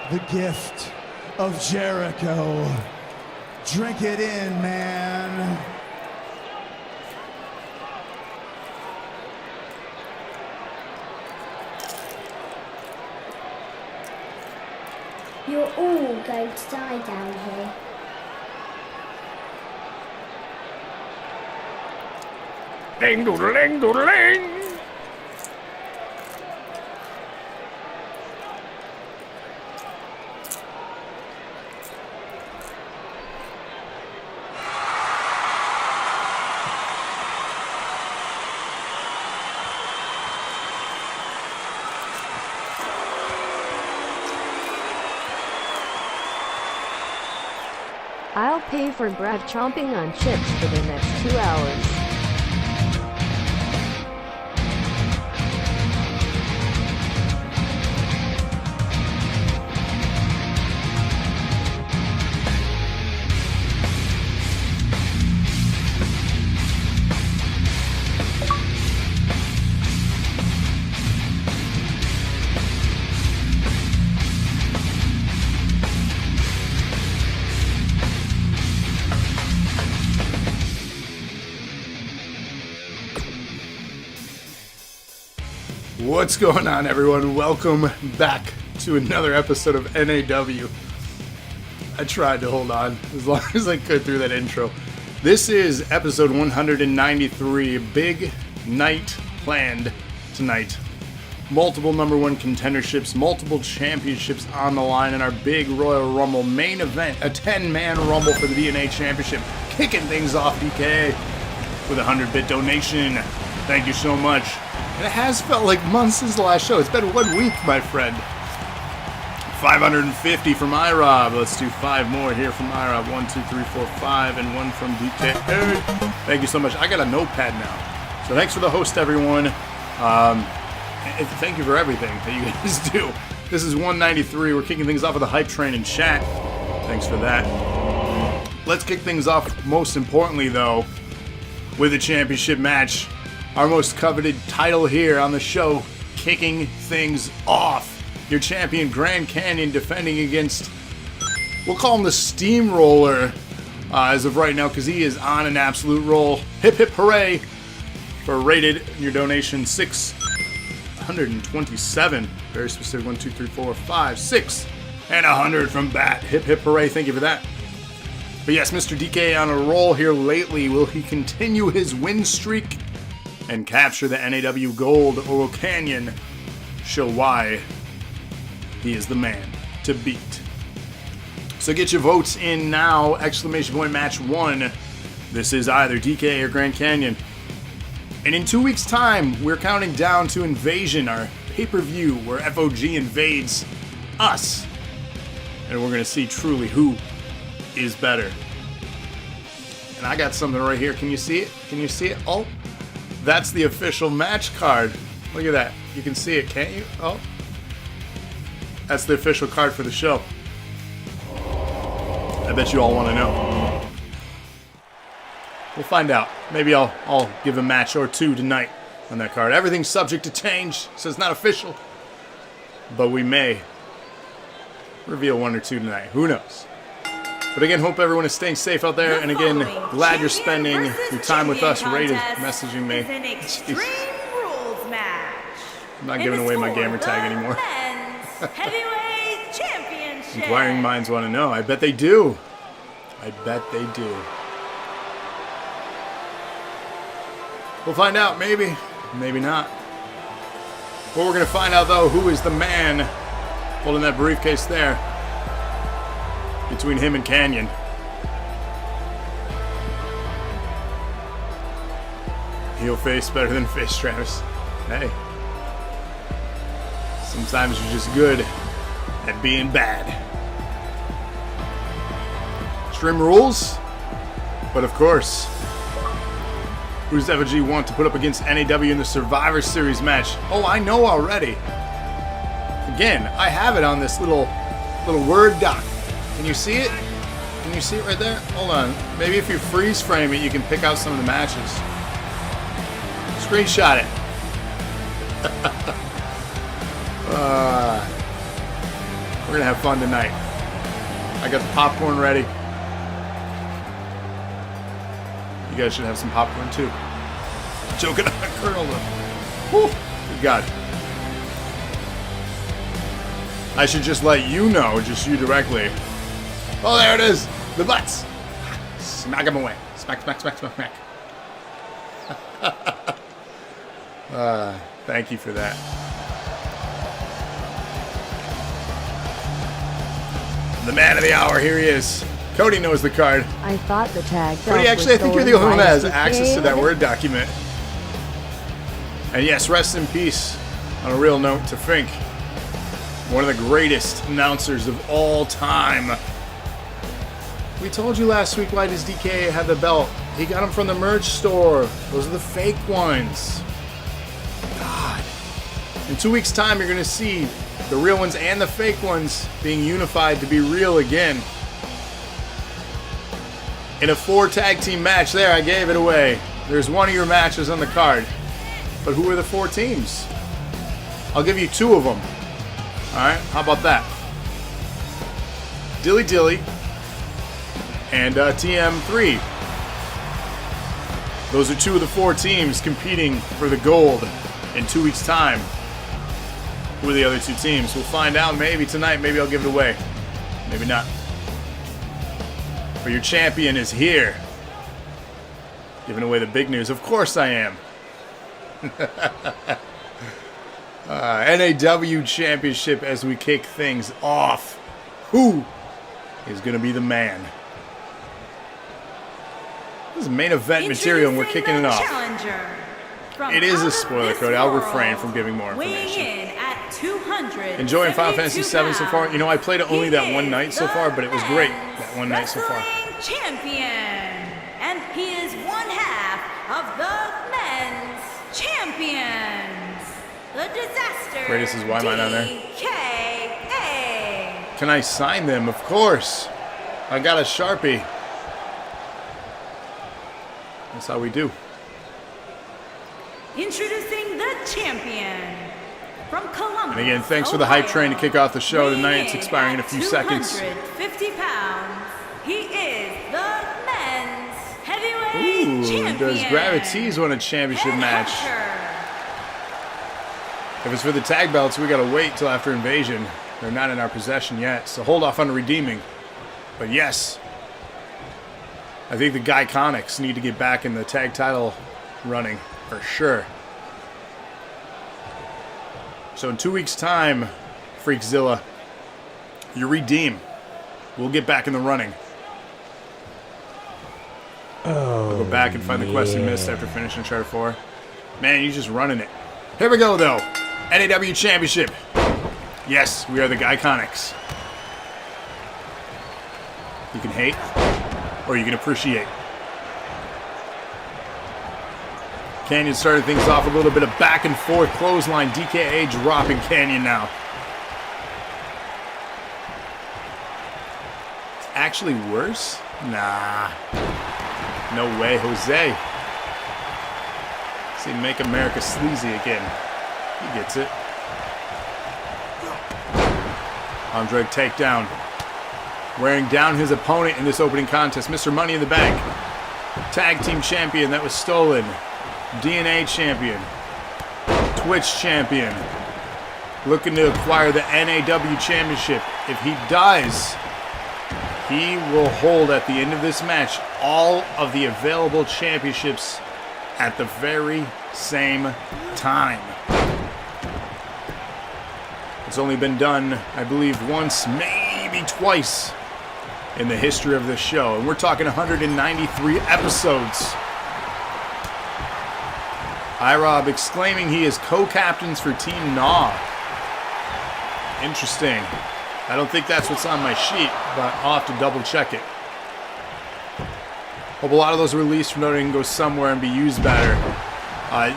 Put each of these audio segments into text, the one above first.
The gift of Jericho. Drink it in, man. You're all going to die down here. Ding doodling doodling. I'll pay for Brad chomping on chips for the next 2 hours. What's going on, everyone? Welcome back to another episode of NAW. I tried to hold on as long as I could through that intro. This is episode 193. Big night planned tonight. Multiple number one contenderships, multiple championships on the line in our big Royal Rumble main event. A 10-man Rumble for the DNA Championship. Kicking things off, DK, with a 100-bit donation. Thank you so much. And it has felt like months since the last show. It's been 1 week, my friend. 550 from iRob. Let's do 5 more here from iRob. 1, 2, 3, 4, 5, and 1 from DK. Thank you so much. I got a notepad now. So thanks for the host, everyone. Thank you for everything that you guys do. This is 193. We're kicking things off with a hype train in chat. Thanks for that. Let's kick things off, most importantly, though, with a championship match. Our most coveted title here on the show, kicking things off. Your champion, Grand Canyon, defending against, we'll call him the Steamroller as of right now, because he is on an absolute roll. Hip hip hooray for rated your donation 627. Very specific. 1, 2, 3, 4, 5, 6, and 100 from Bat. Hip hip hooray. Thank you for that. But yes, Mr. DK on a roll here lately. Will he continue his win streak and capture the NAW gold, or will Canyon show why he is the man to beat? So get your votes in now. Exclamation point match 1. This is either DK or Grand Canyon. And in 2 weeks' time, we're counting down to Invasion, our pay-per-view where FOG invades us. And we're going to see truly who is better. And I got something right here. Can you see it? Can you see it? Oh. That's the official match card. Look at that. You can see it, can't you? Oh. That's the official card for the show. I bet you all want to know. We'll find out. Maybe I'll give a match or two tonight on that card. Everything's subject to change, so it's not official. But we may reveal 1 or 2 tonight. Who knows? But again, hope everyone is staying safe out there. And again, glad you're spending your time with us, rated, messaging me. Jeez. I'm not giving away my gamer tag anymore. Heavyweight Championship. Inquiring minds want to know. I bet they do. I bet they do. We'll find out, maybe. Maybe not. But we're going to find out, though, who is the man holding that briefcase there between him and Canyon. Heel face better than fish, Travis. Hey. Sometimes you're just good at being bad. Extreme Rules. But of course, who's Effigy want to put up against NAW in the Survivor Series match? Oh, I know already. Again, I have it on this little Word doc. Can you see it? Can you see it right there? Hold on. Maybe if you freeze frame it, you can pick out some of the matches. Screenshot it. We're gonna have fun tonight. I got the popcorn ready. You guys should have some popcorn too. Joking on the Colonel though. Whew. Good God. I should just let you know, just you directly. Oh, there it is. The butts. Smack them away. Smack, smack, smack, smack, smack. Thank you for that. The man of the hour, here he is. Cody knows the card. I thought the tag. Cody, actually, I think you're the only one that has access to that Word document. And yes, rest in peace, on a real note, to Fink. One of the greatest announcers of all time. We told you last week why does DK have the belt. He got them from the merch store. Those are the fake ones. God. In 2 weeks' time, you're going to see the real ones and the fake ones being unified to be real again. In a 4 tag team match, there, I gave it away. There's one of your matches on the card. But who are the 4 teams? I'll give you 2 of them. Alright, how about that? Dilly Dilly and TM3. Those are 2 of the 4 teams competing for the gold in 2 weeks' time. Who are the other 2 teams? We'll find out maybe tonight. Maybe I'll give it away. Maybe not. But your champion is here. Giving away the big news. Of course I am. NAW Championship as we kick things off. Who is going to be the man? This is main event material and we're kicking it off. It is a spoiler, Cody. I'll refrain from giving more information. Enjoying Final Fantasy VII so far? You know, I played it only that one night so far, but it was great that one night so far. Champion, and he is one half of the men's champions. The Disaster. Greatest is why am I not there? DKA. Can I sign them? Of course. I got a Sharpie. That's how we do. Introducing the champion from Columbus. And again, thanks for the hype train to kick off the show tonight. It's expiring in a few seconds. 250 pounds. He is the men's heavyweight champion. Does Gravities win a championship match? If it's for the tag belts, we gotta wait till after Invasion. They're not in our possession yet, so hold off on redeeming. But yes, I think the Guyconics need to get back in the tag title running for sure. So in 2 weeks' time, Freakzilla, you redeem. We'll get back in the running. I'll go back and find the quest and missed after finishing Charter 4. Man, you're just running it. Here we go, though. NAW Championship. Yes, we are the Guyconics. You can hate, or you can appreciate. Canyon started things off a little bit of back and forth clothesline. DKA dropping Canyon now. It's actually worse? Nah. No way, Jose. See, make America sleazy again. He gets it. Andre takedown. Wearing down his opponent in this opening contest. Mr. Money in the Bank. Tag team champion that was stolen. DNA champion. Twitch champion. Looking to acquire the NAW championship. If he does, he will hold at the end of this match all of the available championships at the very same time. It's only been done, I believe, once, maybe twice in the history of this show. And we're talking 193 episodes. iRob exclaiming he is co-captains for Team NAW. Interesting. I don't think that's what's on my sheet, but I'll have to double check it. Hope a lot of those released from Notre Dame go somewhere and be used better.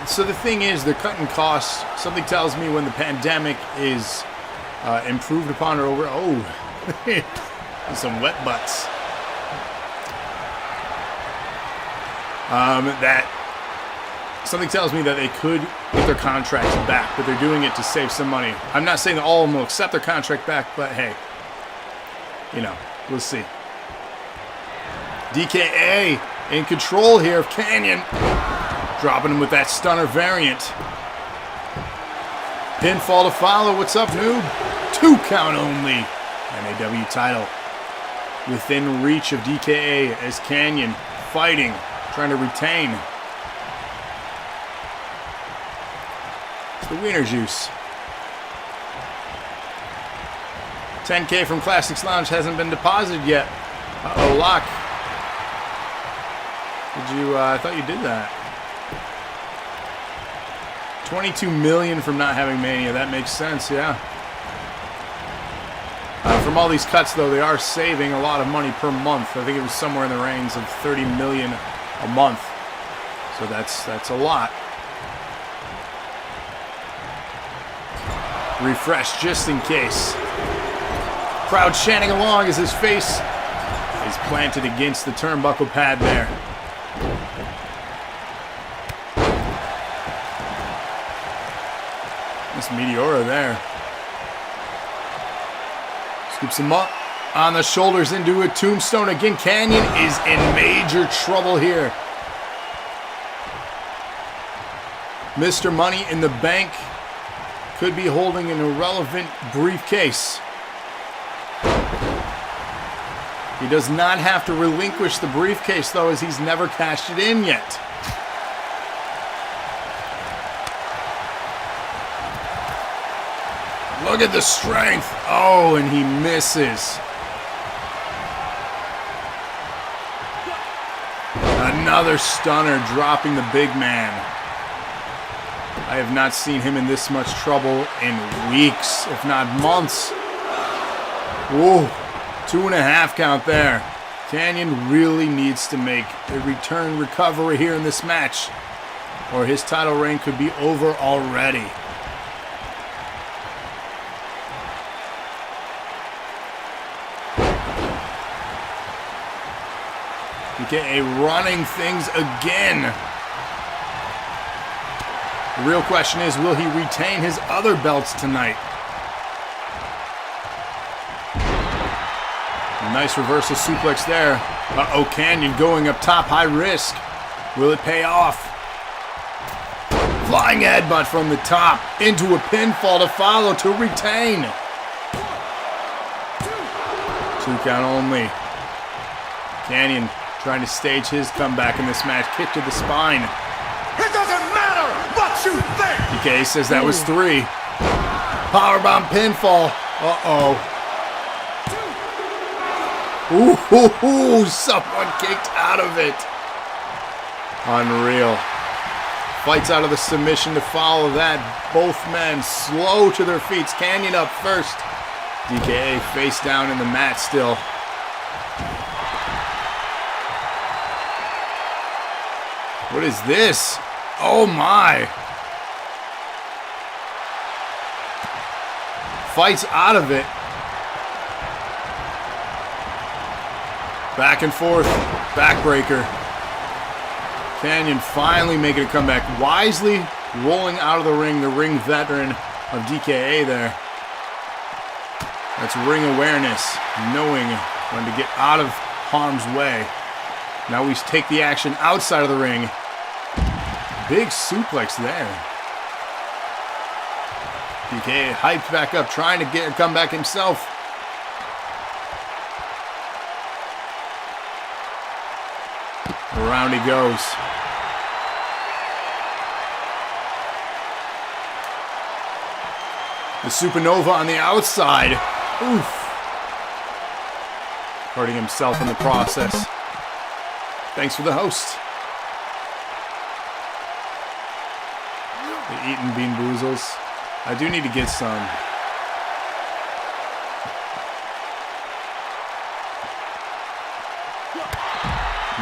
So the thing is, they're cutting costs. Something tells me when the pandemic is improved upon or over... Oh, some wet butts. Something tells me that they could get their contracts back, but they're doing it to save some money. I'm not saying that all of them will accept their contract back, but hey, you know, we'll see. DKA in control here of Canyon. Dropping him with that stunner variant. Pinfall to follow. What's up, noob? 2 count only. NAW title. Within reach of DKA as Canyon fighting, trying to retain. It's the wiener juice. 10K from Classics Lounge hasn't been deposited yet. Uh-oh, Lock. Did you, I thought you did that. 22 million from not having Mania. That makes sense, yeah. From all these cuts, though, they are saving a lot of money per month. I think it was somewhere in the range of 30 million a month. So that's a lot. Refresh just in case. Crowd chanting along as his face is planted against the turnbuckle pad there. This Meteora there. Scoops him up on the shoulders into a tombstone. Again, Canyon is in major trouble here. Mr. Money in the Bank could be holding an irrelevant briefcase. He does not have to relinquish the briefcase, though, as he's never cashed it in yet. Look at the strength. Oh, and he misses. Another stunner dropping the big man. I have not seen him in this much trouble in weeks, if not months. Whoa, 2.5 count there. Canyon really needs to make a return recovery here in this match, or his title reign could be over already. DKA running things again. The real question is, will he retain his other belts tonight? Nice reversal suplex there. Uh-oh, Canyon going up top, high risk. Will it pay off? Flying headbutt from the top into a pinfall to follow to retain. 2 count only. Canyon trying to stage his comeback in this match. Kick to the spine. It doesn't matter what you think! DK says that was 3. Powerbomb pinfall. Uh-oh. Ooh, someone kicked out of it. Unreal. Fights out of the submission to follow that. Both men slow to their feet. Canyon up first. DKA face down in the mat still. What is this? Oh my. Fights out of it. Back and forth. Backbreaker. Canyon finally making a comeback. Wisely rolling out of the ring veteran of DKA there. That's ring awareness. Knowing when to get out of harm's way. Now we take the action outside of the ring. Big suplex there. DK hyped back up, trying to get a comeback himself. Around he goes. The Supernova on the outside. Oof. Hurting himself in the process. Thanks for the host. The Eaton Bean Boozles. I do need to get some.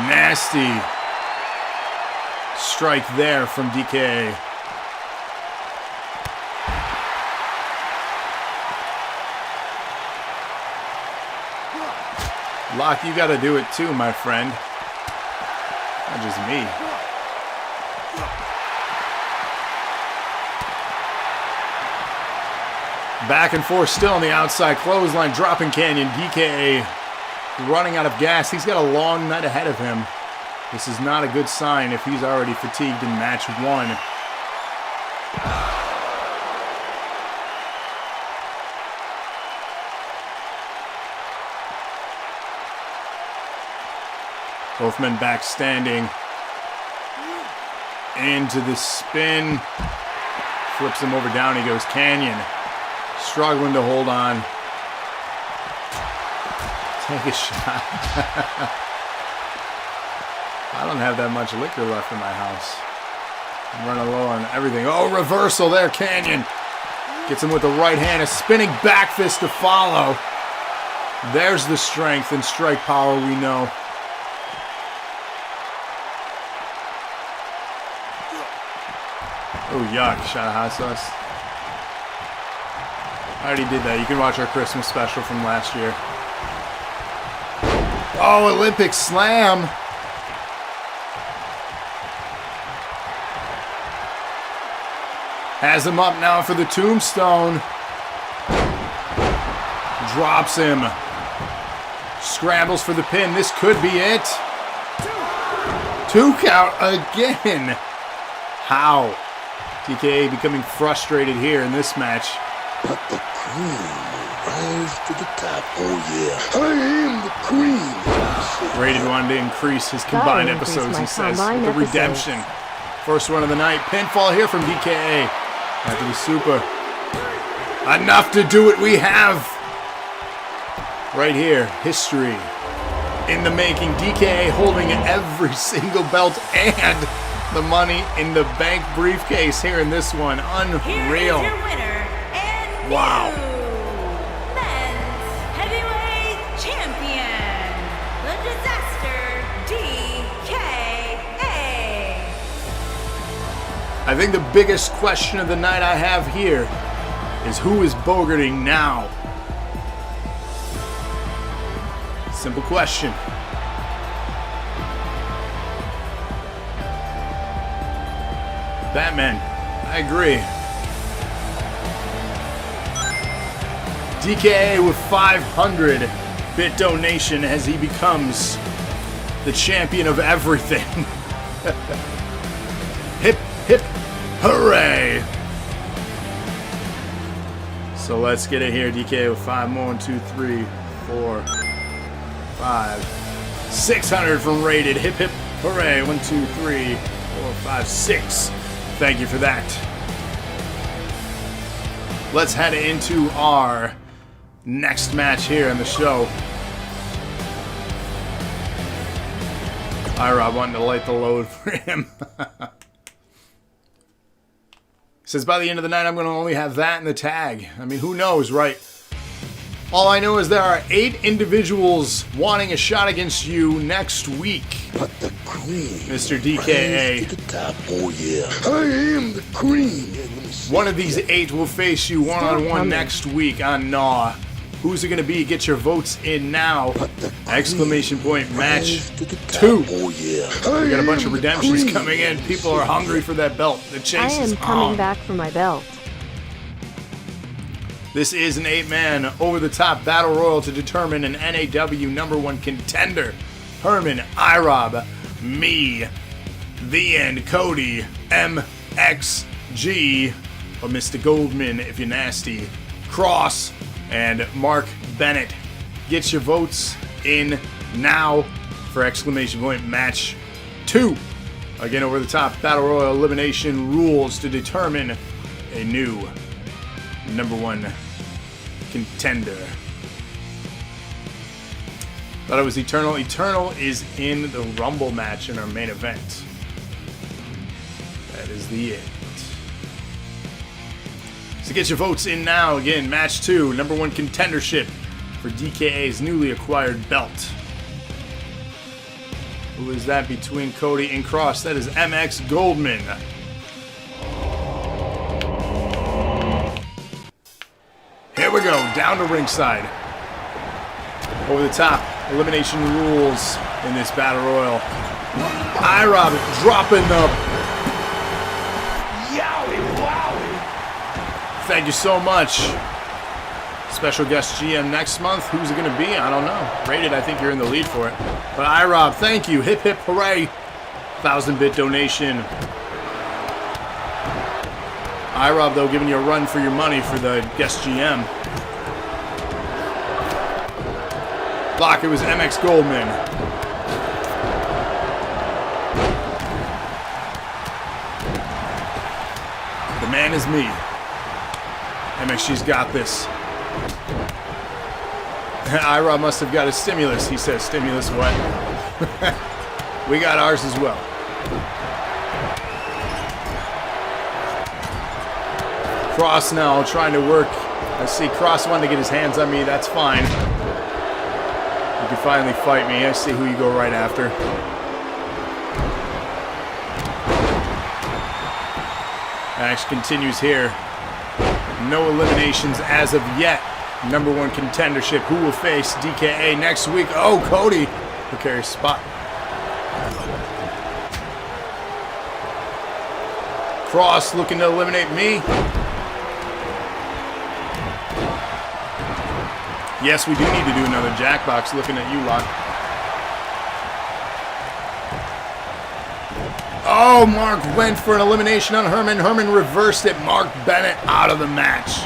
Nasty strike there from DK. Locke, you gotta do it too, my friend. Not just me. Back and forth still on the outside clothesline, dropping Canyon. DK running out of gas. He's got a long night ahead of him. This is not a good sign if he's already fatigued in match 1. Both men back standing. Into the spin. Flips him over, down he goes. Canyon struggling to hold on. Take a shot. I don't have that much liquor left in my house. I'm running low on everything. Oh, reversal there, Canyon. Gets him with the right hand. A spinning back fist to follow. There's the strength and strike power we know. Oh, yuck. Shot of hot sauce. I already did that. You can watch our Christmas special from last year. Oh, Olympic slam. Has him up now for the tombstone. Drops him. Scrambles for the pin. This could be it. 2 count again. How? TKA becoming frustrated here in this match. But the queen will rise to the top. Oh yeah, I am the queen. Rated wanted to increase his combined episodes, he says, with the redemption. First one of the night. Pinfall here from DKA. After the super. Enough to do it we have. Right here, history in the making. DKA holding every single belt and the Money in the Bank briefcase here in this one. Unreal. Here is your winner and wow. new men's heavyweight champion, the Disaster DKA. I think the biggest question of the night I have here is who is bogarting now? Simple question. Batman, I agree. DKA with 500 bit donation as he becomes the champion of everything. Hip, hip, hooray! So let's get it here. DKA with 5 more. 1, 2, 3, 4, 5, 600 from Rated. Hip, hip, hooray. 1, 2, 3, 4, 5, 6. Thank you for that. Let's head into our next match here in the show. Rob wanting to light the load for him. He says, by the end of the night, I'm going to only have that in the tag. I mean, who knows, right? All I know is there are 8 individuals wanting a shot against you next week. But the queen, Mr. DKA. rise to the top. Oh yeah, I am the queen. One of these 8 will face you one-on-one next week on NAW. Who's it going to be? Get your votes in now. Exclamation point match 2. Oh yeah, We got a bunch of redemptions coming in. People are hungry for that belt. The I chase is am coming on. back for my belt. This is an 8-man over-the-top battle royal to determine an NAW #1 contender. Herman, IROB, me, The End, Cody, MXG, or Mr. Goldman if you're nasty, Cross, and Mark Bennett. Get your votes in now for exclamation point match 2. Again, over the top battle royal elimination rules to determine a new number one contender. Thought it was Eternal. Eternal is in the Rumble match in our main event. That is the end. So get your votes in now. Again, match 2, number one contendership for DKA's newly acquired belt. Who is that between Cody and Cross? That is MX Goldman. Here we go, down to ringside. Over the top, elimination rules in this battle royal. IROB dropping the... Yowie wowie! Thank you so much. Special guest GM next month. Who's it going to be? I don't know. Rated, I think you're in the lead for it. But IROB, thank you. Hip hip hooray. 1,000-bit donation. IROB, though, giving you a run for your money for the guest GM. Block, it was MX Goldman. The man is me. MXG's got this. IROB must have got a stimulus. He says, stimulus what? We got ours as well. Cross now trying to work. I see Cross wanted to get his hands on me. That's fine. You can finally fight me. I see who you go right after. Match continues here. No eliminations as of yet. Number one contendership. Who will face DKA next week? Oh, Cody. Precarious spot. Cross looking to eliminate me. Yes, we do need to do another Jackbox. Looking at you, Locke. Oh, Mark went for an elimination on Herman. Herman reversed it. Mark Bennett out of the match.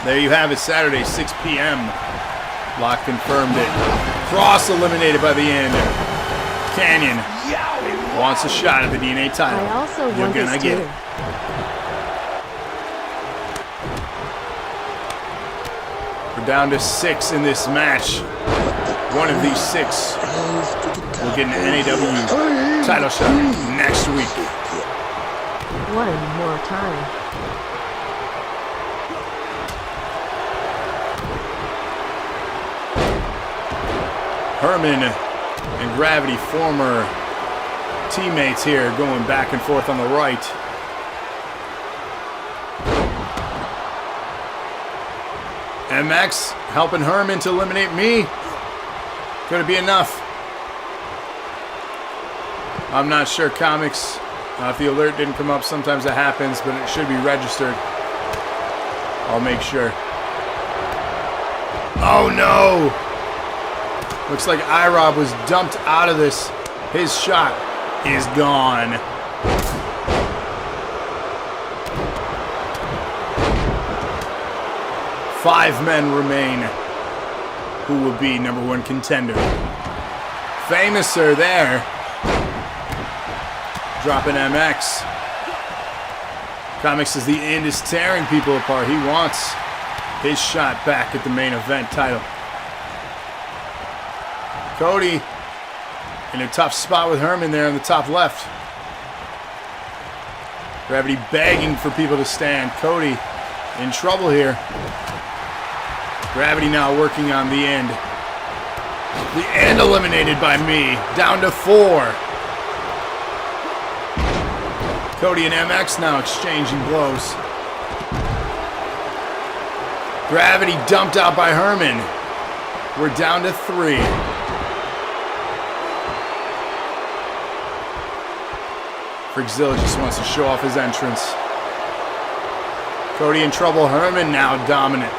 There you have it, Saturday, 6 p.m. Locke confirmed it. Cross eliminated by the end. Canyon wants a shot at the DNA title. I also You're want gonna this get too. it. We're down to 6 in this match. One of these 6 will get an NAW title shot next week. One more time. Herman and Gravity, former teammates here, going back and forth on the right. MX helping Herman to eliminate me. Could it be enough? I'm not sure, comics. If the alert didn't come up, sometimes it happens, but it should be registered. I'll make sure. Oh no! Looks like IROB was dumped out of this. His shot is gone. Five men remain. Who will be number one contender? Famouser there. Dropping MX. Comics says the end is tearing people apart. He wants his shot back at the main event title. Cody in a tough spot with Herman there on the top left. Gravity begging for people to stand. Cody in trouble here. Gravity now working on the end. The end eliminated by me. Down to 4. Cody and MX now exchanging blows. Gravity dumped out by Herman. We're down to 3. Freakzilla just wants to show off his entrance. Cody in trouble. Herman now dominant.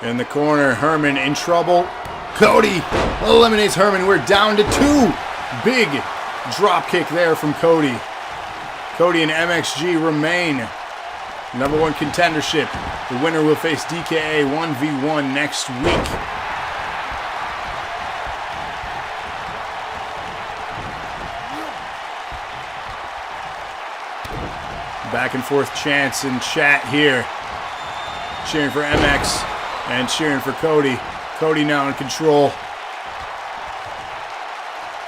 In the corner, Herman in trouble. Cody eliminates Herman. We're down to 2. Big drop kick there from Cody. Cody and MXG remain Number 1 contendership. The winner will face DKA 1v1 next week. Back and forth chants in chat here. Cheering for MX and cheering for Cody. Cody now in control.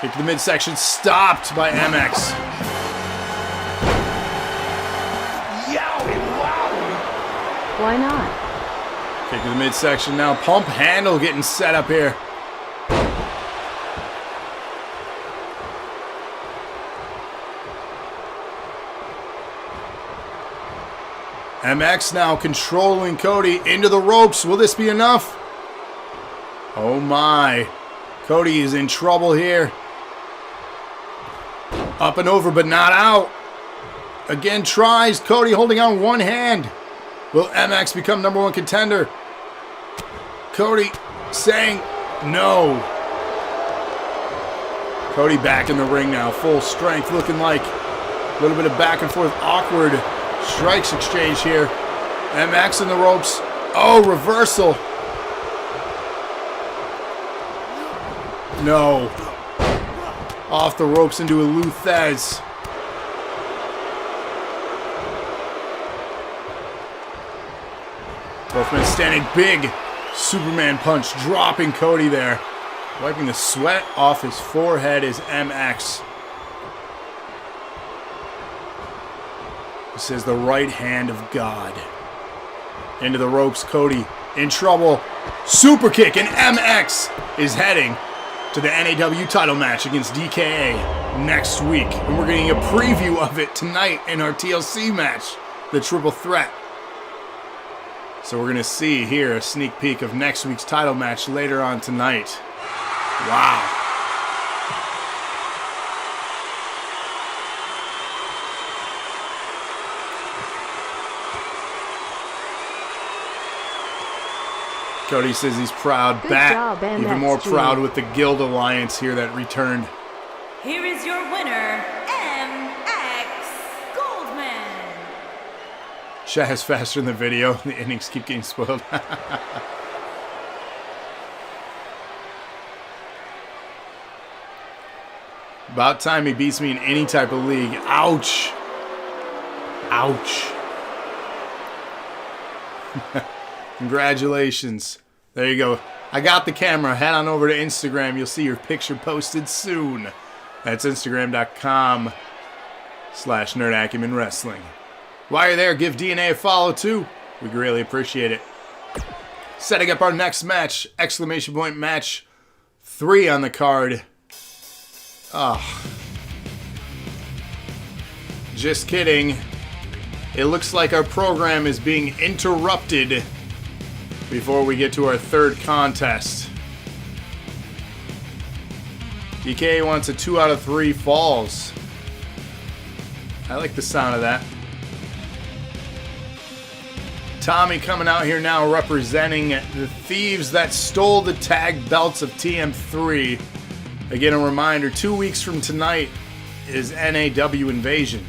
Kick to the midsection, stopped by MX. Why not? Kick to the midsection now. Pump handle getting set up here. MX now controlling Cody into the ropes. Will this be enough? Oh my. Cody is in trouble here. Up and over, but not out. Again tries. Cody holding on one hand. Will MX become number 1 contender? Cody saying no. Cody back in the ring now. Full strength, looking like a little bit of back and forth awkward strikes exchange here. MX in the ropes. Oh, reversal. No. Off the ropes into a Luthez. Both men standing big. Superman punch dropping Cody there. Wiping the sweat off his forehead is MX. This is the right hand of God. Into the ropes, Cody in trouble. Super kick, and MX is heading to the NAW title match against DKA next week. And we're getting a preview of it tonight in our TLC match, the Triple Threat. So we're going to see here a sneak peek of next week's title match later on tonight. Wow. Cody says he's proud. Good Back, job, even more MXG. proud with the Guild Alliance here that returned. Here is your winner, MX Goldman. Chat is faster in the video. The innings keep getting spoiled. About time he beats me in any type of league. Ouch. Ouch. Congratulations. There you go. I got the camera. Head on over to Instagram. You'll see your picture posted soon. That's Instagram.com/NerdAcumen Wrestling. While you're there, give DNA a follow too. We greatly appreciate it. Setting up our next match. Exclamation point match 3 on the card. Just kidding. It looks like our program is being interrupted before we get to our third contest. DK wants a 2 out of 3 falls. I like the sound of that. Tommy coming out here now representing the thieves that stole the tag belts of TM3. Again, a reminder, 2 weeks from tonight is NAW Invasion.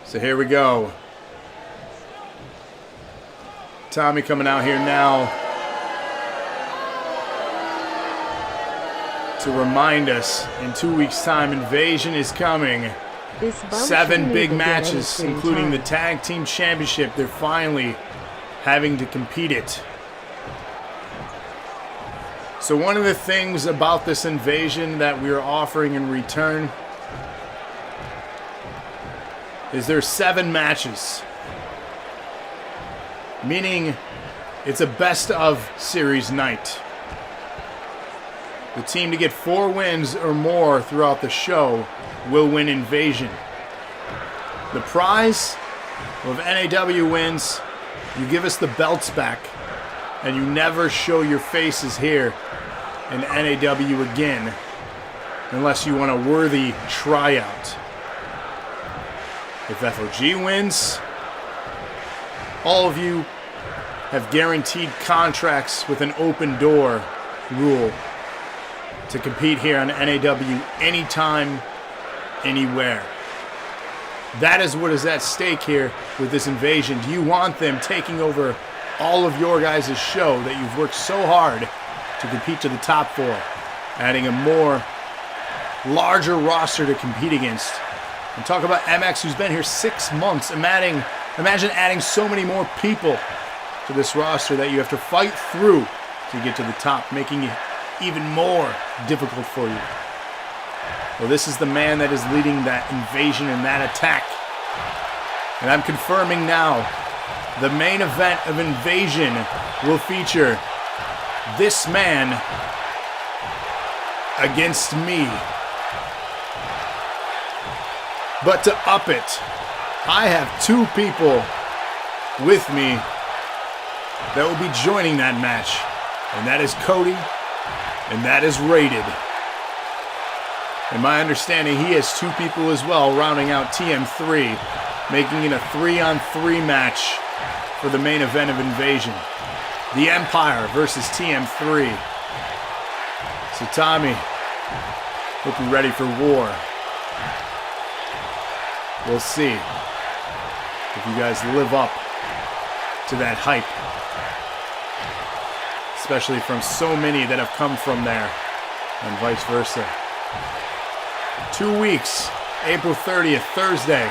So here we go. Tommy coming out here now to remind us in 2 weeks' time, Invasion is coming. This bump 7 shouldn't big even get any matches, screen including the time. Tag Team Championship. They're finally having to compete it. So one of the things about this Invasion that we are offering in return is there's 7 matches. Meaning it's a best of series night. The team to get 4 wins or more throughout the show will win Invasion. The prize? Well, if NAW wins, you give us the belts back, and you never show your faces here in NAW again, unless you want a worthy tryout. If FOG wins, all of you have guaranteed contracts with an open door rule to compete here on NAW anytime, anywhere. That is what is at stake here with this invasion. Do you want them taking over all of your guys' show that you've worked so hard to compete to the top 4, adding a more larger roster to compete against? And talk about MX, who's been here 6 months. Imagine adding so many more people to this roster that you have to fight through to get to the top, making it even more difficult for you. Well, this is the man that is leading that invasion and that attack. And I'm confirming now, the main event of Invasion will feature this man against me. But to up it, I have 2 people with me that will be joining that match. And that is Cody, and that is Rated. In my understanding, he has 2 people as well, rounding out TM3, making it a 3-on-3 match for the main event of Invasion. The Empire versus TM3. So Tommy, hope you're ready for war. We'll see if you guys live up to that hype. Especially from so many that have come from there, and vice versa. 2 weeks, April 30th, Thursday,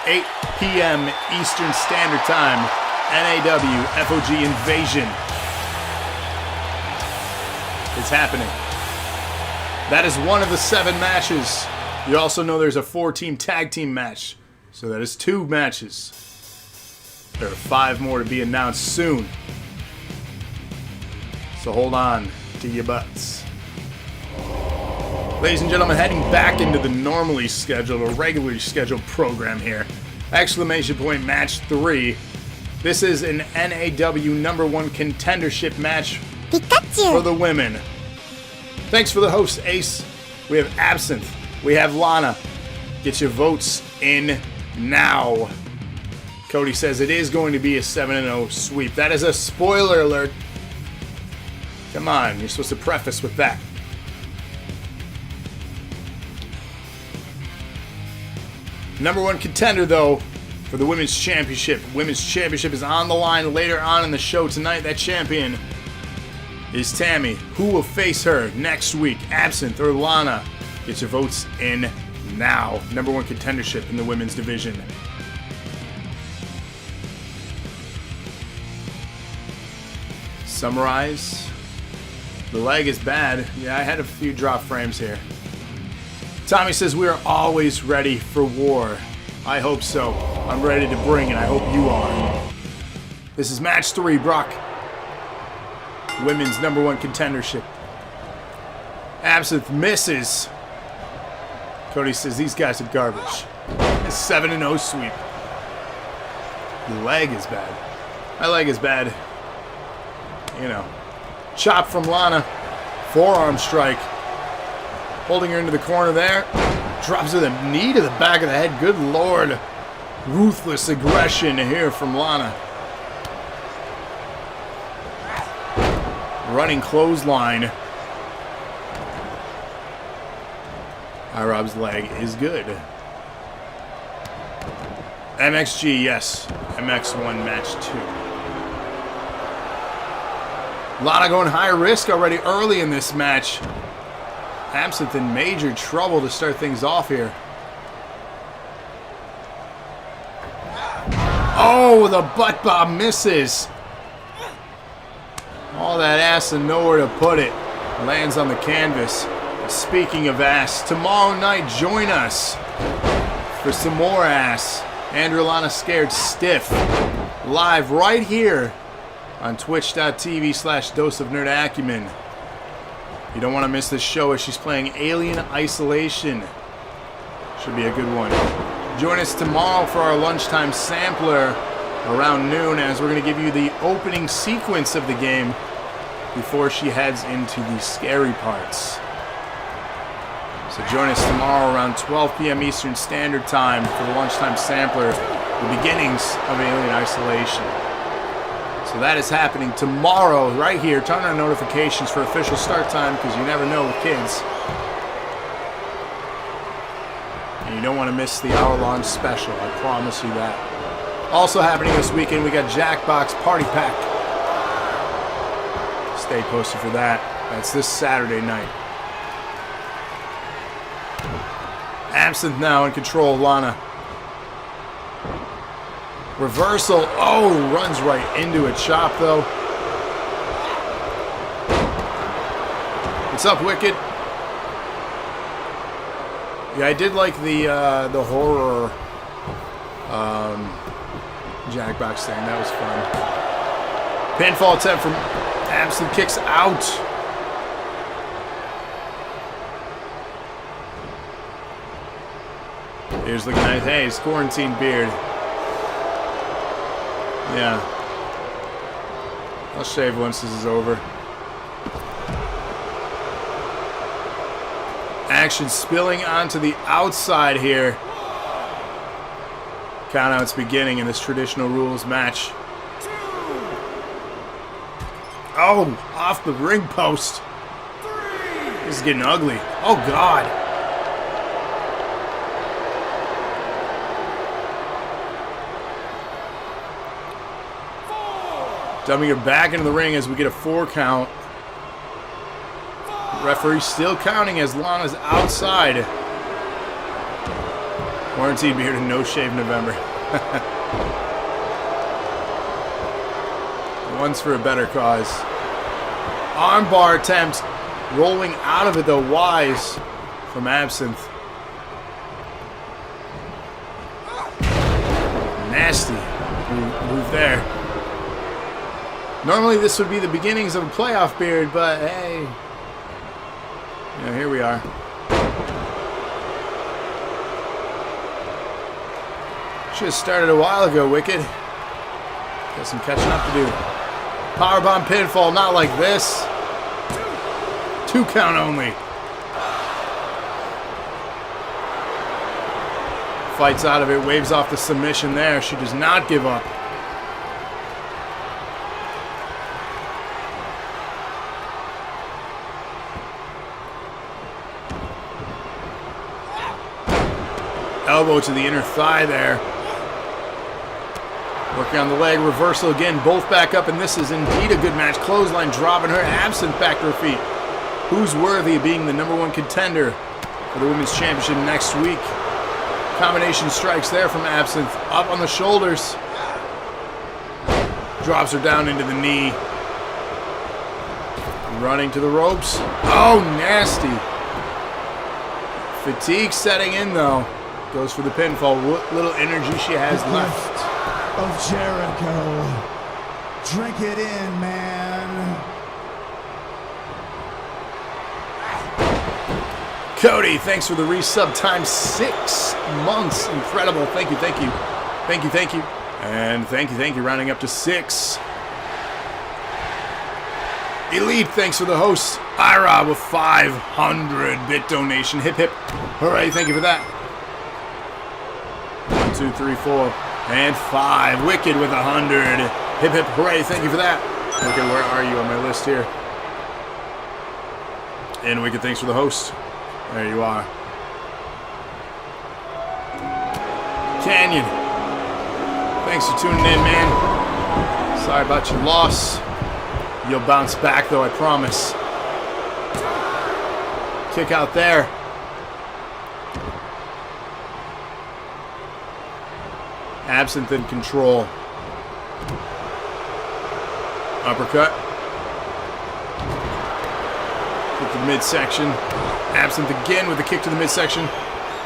8 p.m. Eastern Standard Time, NAW FOG Invasion. It's happening. That is one of the 7 matches. You also know there's a 4-team tag team match, so that is 2 matches. There are 5 more to be announced soon. So hold on to your butts. Ladies and gentlemen, heading back into the normally scheduled or regularly scheduled program here. Exclamation point match 3. This is an NAW #1 contendership match for the women. Thanks for the host, Ace. We have Absinthe. We have Lana. Get your votes in now. Cody says it is going to be a 7-0 sweep. That is a spoiler alert. Come on, you're supposed to preface with that. #1 contender, though, for the Women's Championship. Women's Championship is on the line later on in the show tonight. That champion is Tammy. Who will face her next week? Absinthe or Lana? Get your votes in now. #1 contendership in the women's division. Summarize. The leg is bad. Yeah, I had a few drop frames here. Tommy says we are always ready for war. I hope so. I'm ready to bring it. I hope you are. This is match 3, Brock. Women's #1 contendership. Absinthe misses. Cody says these guys are garbage. A 7-0 sweep. The leg is bad. My leg is bad. You know. Chop from Lana. Forearm strike. Holding her into the corner there. Drops with a knee to the back of the head. Good Lord. Ruthless aggression here from Lana. Running clothesline. IRob's leg is good. MXG, yes. MX1 match 2. Lana going high risk already early in this match. Absinthe in major trouble to start things off here. Oh, the butt bomb misses. All that ass and nowhere to put it. Lands on the canvas. Speaking of ass, tomorrow night join us for some more ass. Andrew Lana Scared Stiff. Live right here on twitch.tv/Dose of Nerd Acumen. You don't want to miss this show as she's playing Alien Isolation. Should be a good one. Join us tomorrow for our lunchtime sampler around noon as we're going to give you the opening sequence of the game before she heads into the scary parts. So join us tomorrow around 12 p.m. Eastern Standard Time for the lunchtime sampler, the beginnings of Alien Isolation. So So that is happening tomorrow right here. Turn on notifications for official start time because you never know with kids. And you don't want to miss the hour-long special. I promise you that. Also happening this weekend, we got Jackbox Party Pack. Stay posted for that. That's this Saturday night. Absinthe now in control of Lana. Reversal. Oh, runs right into a chop, though. What's up, Wicked? Yeah, I did like the horror Jackbox thing. That was fun. Pinfall attempt from Absinthe, kicks out. Here's looking nice. Hey, it's quarantine beard. Yeah. I'll shave once this is over. Action spilling onto the outside here. Countouts beginning in this traditional rules match. Oh, off the ring post. This is getting ugly. Oh, God. Dumping her back into the ring as we get a 4 count. Referee still counting as Lana's outside. Quarantine beard and no shave November. One's for a better cause. Armbar attempt. Rolling out of it though. Wise from Absinthe. Nasty move there. Normally this would be the beginnings of a playoff beard, but hey. Yeah, here we are. Should have started a while ago, Wicked. Got some catching up to do. Powerbomb pinfall, not like this. 2 count only. Fights out of it, waves off the submission there. She does not give up. Elbow to the inner thigh there. Working on the leg, reversal again, both back up, and this is indeed a good match. Clothesline dropping her, Absinthe back to her feet. Who's worthy of being the #1 contender for the Women's Championship next week? Combination strikes there from Absinthe. Up on the shoulders. Drops her down into the knee. Running to the ropes. Oh, nasty. Fatigue setting in, though. Goes for the pinfall. What little energy she has left. Of Jericho. Drink it in, man. Cody, thanks for the resub times 6 months. Incredible. Thank you, thank you. Thank you, thank you. And thank you, rounding up to 6. Elite, thanks for the host. Ira with 500-bit donation. Hip, hip. Hooray, thank you for that. 1, 2, 3, 4, and 5. Wicked with 100. Hip, hip, hooray, thank you for that. Wicked, where are you on my list here? And Wicked, thanks for the host. There you are. Canyon, thanks for tuning in, man. Sorry about your loss. You'll bounce back, though, I promise. Kick out there. Absinthe in control. Uppercut. Kick to the midsection. Absinthe again with the kick to the midsection.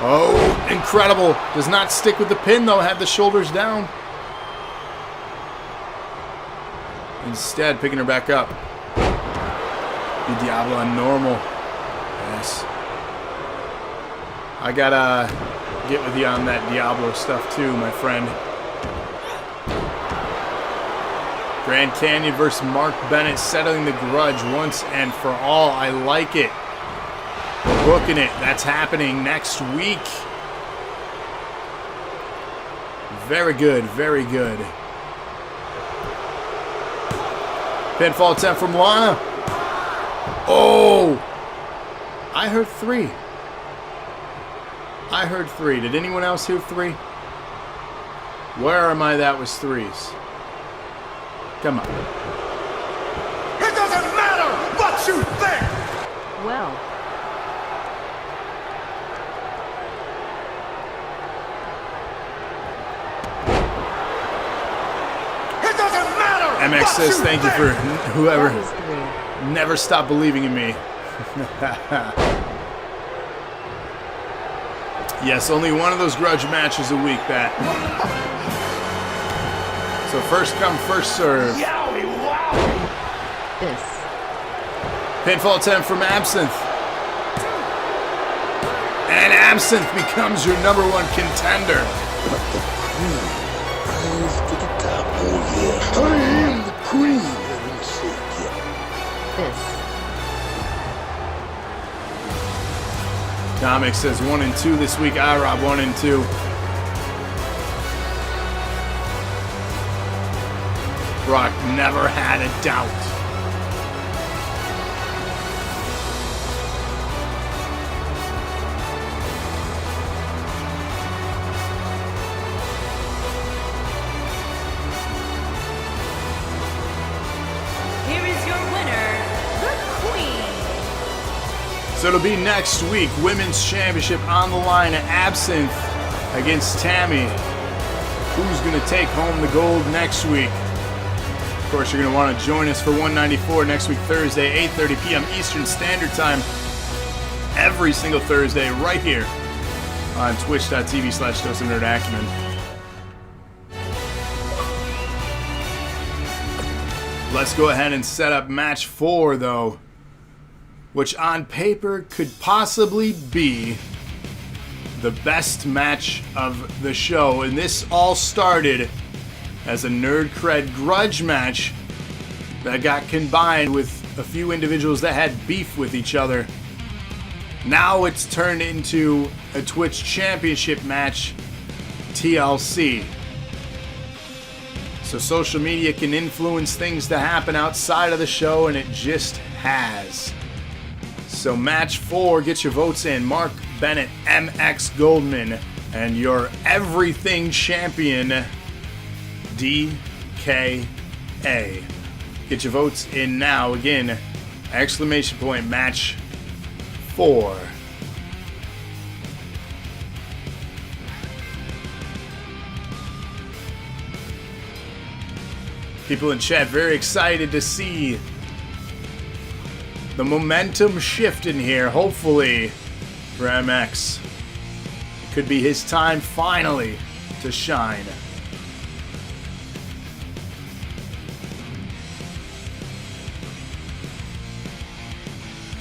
Oh, incredible. Does not stick with the pin, though. Had the shoulders down. Instead, picking her back up. The Diablo on normal. Yes. I gotta get with you on that Diablo stuff too, my friend. Grand Canyon versus Mark Bennett, settling the grudge once and for all. I like it. We're booking it. That's happening next week. Very good, very good. Pinfall attempt from Lana. Oh! I heard 3. I heard 3. Did anyone else hear 3? Where am I that was 3s? Come on. It doesn't matter what you think! Well, It doesn't matter! MX what says you thank you think! for whoever that was 3. never stopped believing in me. Yes, only one of those grudge matches a week, Pat. So first come, first serve. Yowie wowie! This. Pinfall attempt from Absinthe. And Absinthe becomes your #1 contender. Let the cream rise to the top. Oh yeah, I am the cream. Heaven's sake, yeah. This. Comic says 1 and 2 this week. IROB 1 and 2. Brock never had a doubt. Here is your winner, the Queen. So it'll be next week. Women's Championship on the line. Absinthe against Tammy. Who's going to take home the gold next week? Of course, you're going to want to join us for 194 next week, Thursday, 8:30 p.m. Eastern Standard Time. Every single Thursday, right here on twitch.tv/DoseOfNerdAcumen. Let's go ahead and set up match 4, though, which on paper could possibly be the best match of the show. And this all started as a Nerd Cred grudge match that got combined with a few individuals that had beef with each other. Now it's turned into a Twitch Championship match, TLC. So social media can influence things to happen outside of the show, and it just has. So match 4, get your votes in. Mark Bennett, MX Goldman, and your everything champion, DKA. Get your votes in now. Again, exclamation point match 4. People in chat very excited to see the momentum shift in here, hopefully, for MX. Could be his time finally to shine.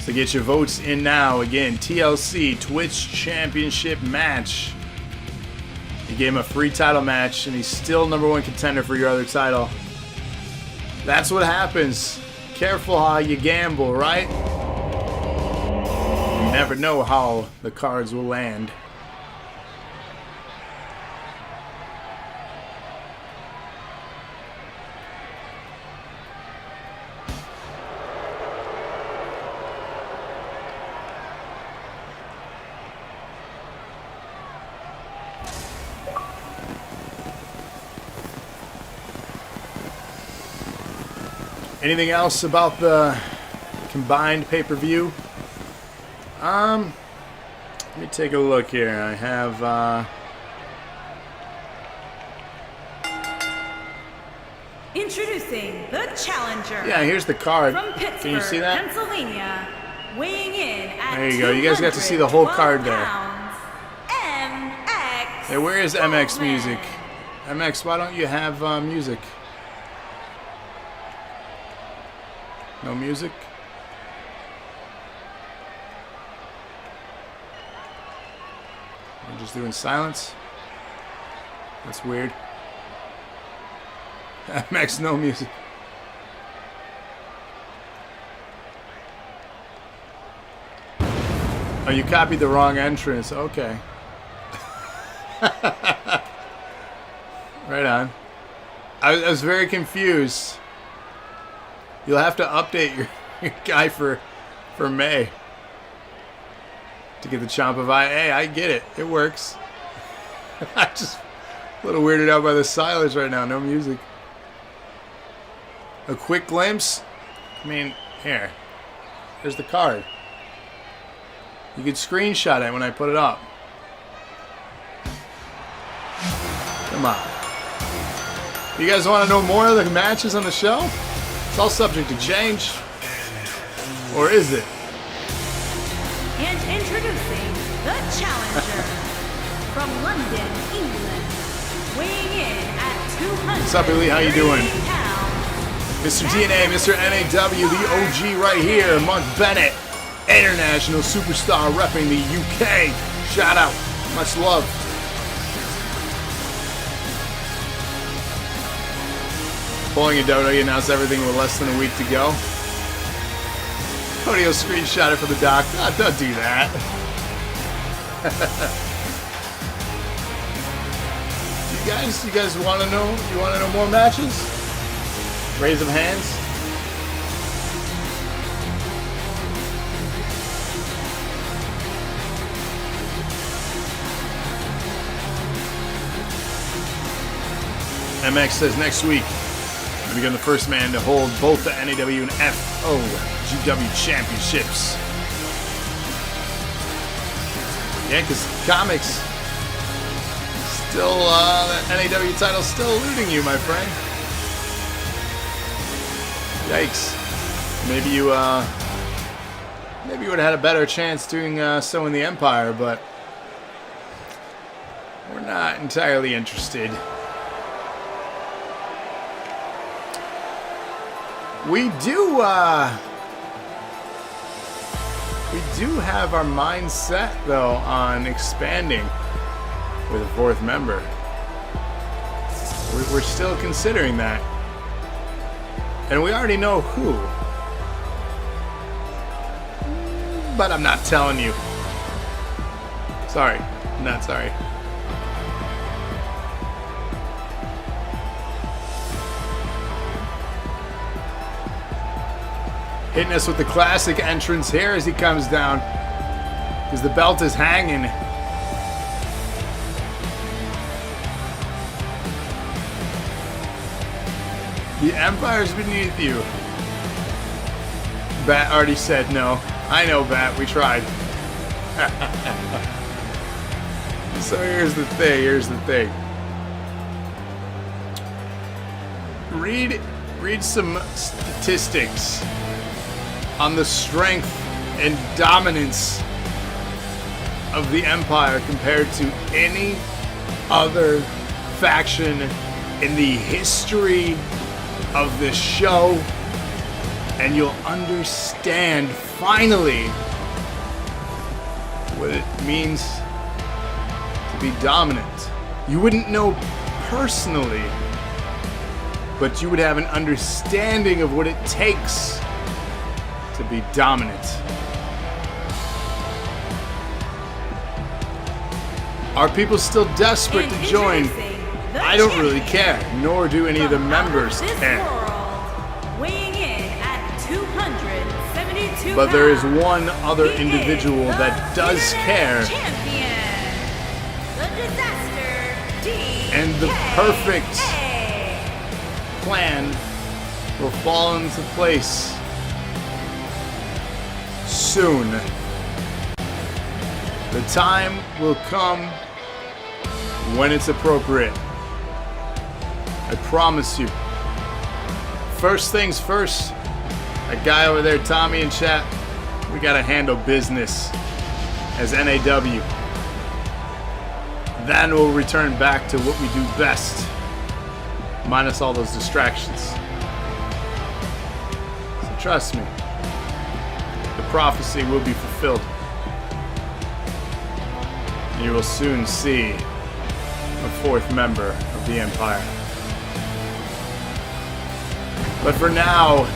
So get your votes in now. Again, TLC, Twitch Championship match. You gave him a free title match, and he's still #1 contender for your other title. That's what happens. Careful how you gamble, right? You never know how the cards will land. Anything else about the combined pay-per-view? Let me take a look here. I have, Introducing the challenger. yeah, here's the card. From Pittsburgh, Can you see that? Pennsylvania, weighing in at There you go. You guys got to see the whole card there. 212 pounds, MX. Hey, where is MX Goldman. music? MX, why don't you have music? No music? We're just doing silence? That's weird. MX, no music. Oh, you copied the wrong entrance. Okay. Right on. I was very confused. You'll have to update your guy for May to get the Ciampa vibe. Hey, I get it. It works. I'm just a little weirded out by the silence right now. No music. A quick glimpse. I mean, here. There's the card. You could screenshot it when I put it up. Come on. You guys want to know more of the matches on the show? It's all subject to change. Or is it? And introducing the challenger from London, England, weighing in at 200. What's up, Billy? How you doing? pounds, Mr. DNA, Mr. NAW, the OG right here, Mark Bennett, international superstar repping the UK. Shout out. Much love. Pulling a dodo, you announced everything with less than a week to go. Cody will screenshot it for the doc. Oh, don't do that. You guys want to know? You want to know more matches? Raise of hands. MX says next week we become the first man to hold both the NAW and FOGW championships. Yeah, because comics still, the NAW title still eluding you, my friend. Yikes. Maybe you would have had a better chance doing so in the Empire, but we're not entirely interested. We do have our mind set, though, on expanding with a fourth member. We're still considering that. And we already know who. But I'm not telling you. Sorry. I'm not sorry. Hitting us with the classic entrance here as he comes down. Because the belt is hanging. The Empire's beneath you. Bat already said no. I know, Bat. We tried. So here's the thing. Read some statistics on the strength and dominance of the Empire compared to any other faction in the history of this show, and you'll understand finally what it means to be dominant. You wouldn't know personally, but you would have an understanding of what it takes to be dominant. Are people still desperate to join? I don't really care, nor do any of the members care. Weighing in at 272 but there is one other individual that does care. Champion, the Disaster DK. And the perfect plan will fall into place soon. The time will come when it's appropriate. I promise you. First things first, that guy over there, Tommy in chat, we gotta handle business as NAW. Then we'll return back to what we do best, minus all those distractions. So trust me, the prophecy will be fulfilled. You will soon see a fourth member of the Empire. But for now,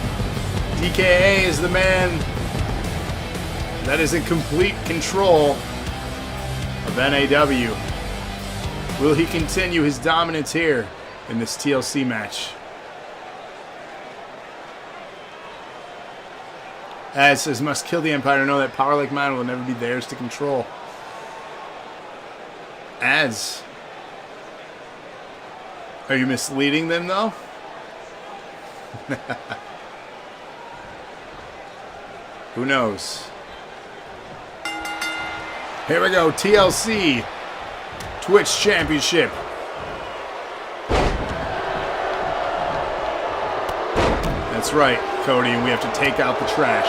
DKA is the man that is in complete control of NAW. Will he continue his dominance here in this TLC match? As says, must kill the Empire to know that power like mine will never be theirs to control. As. Are you misleading them, though? Who knows? Here we go, TLC Twitch Championship. That's right, Cody, and we have to take out the trash.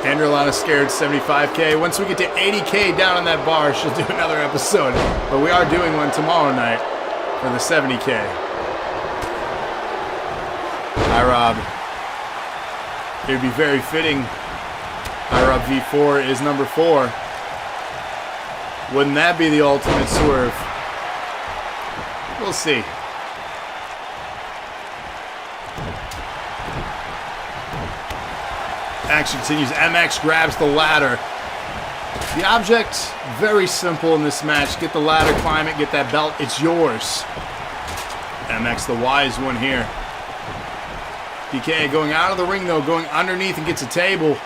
Andrelana scared 75K. Once we get to 80K down on that bar, she'll do another episode. But we are doing one tomorrow night for the 70K. Hi, Rob. It would be very fitting. Hi, Rob V4 is number 4. Wouldn't that be the ultimate swerve? We'll see. Action continues. MX grabs the ladder. The object, very simple in this match. Get the ladder, climb it, get that belt. It's yours. MX, the wise one here. DK going out of the ring, though, going underneath and gets a table.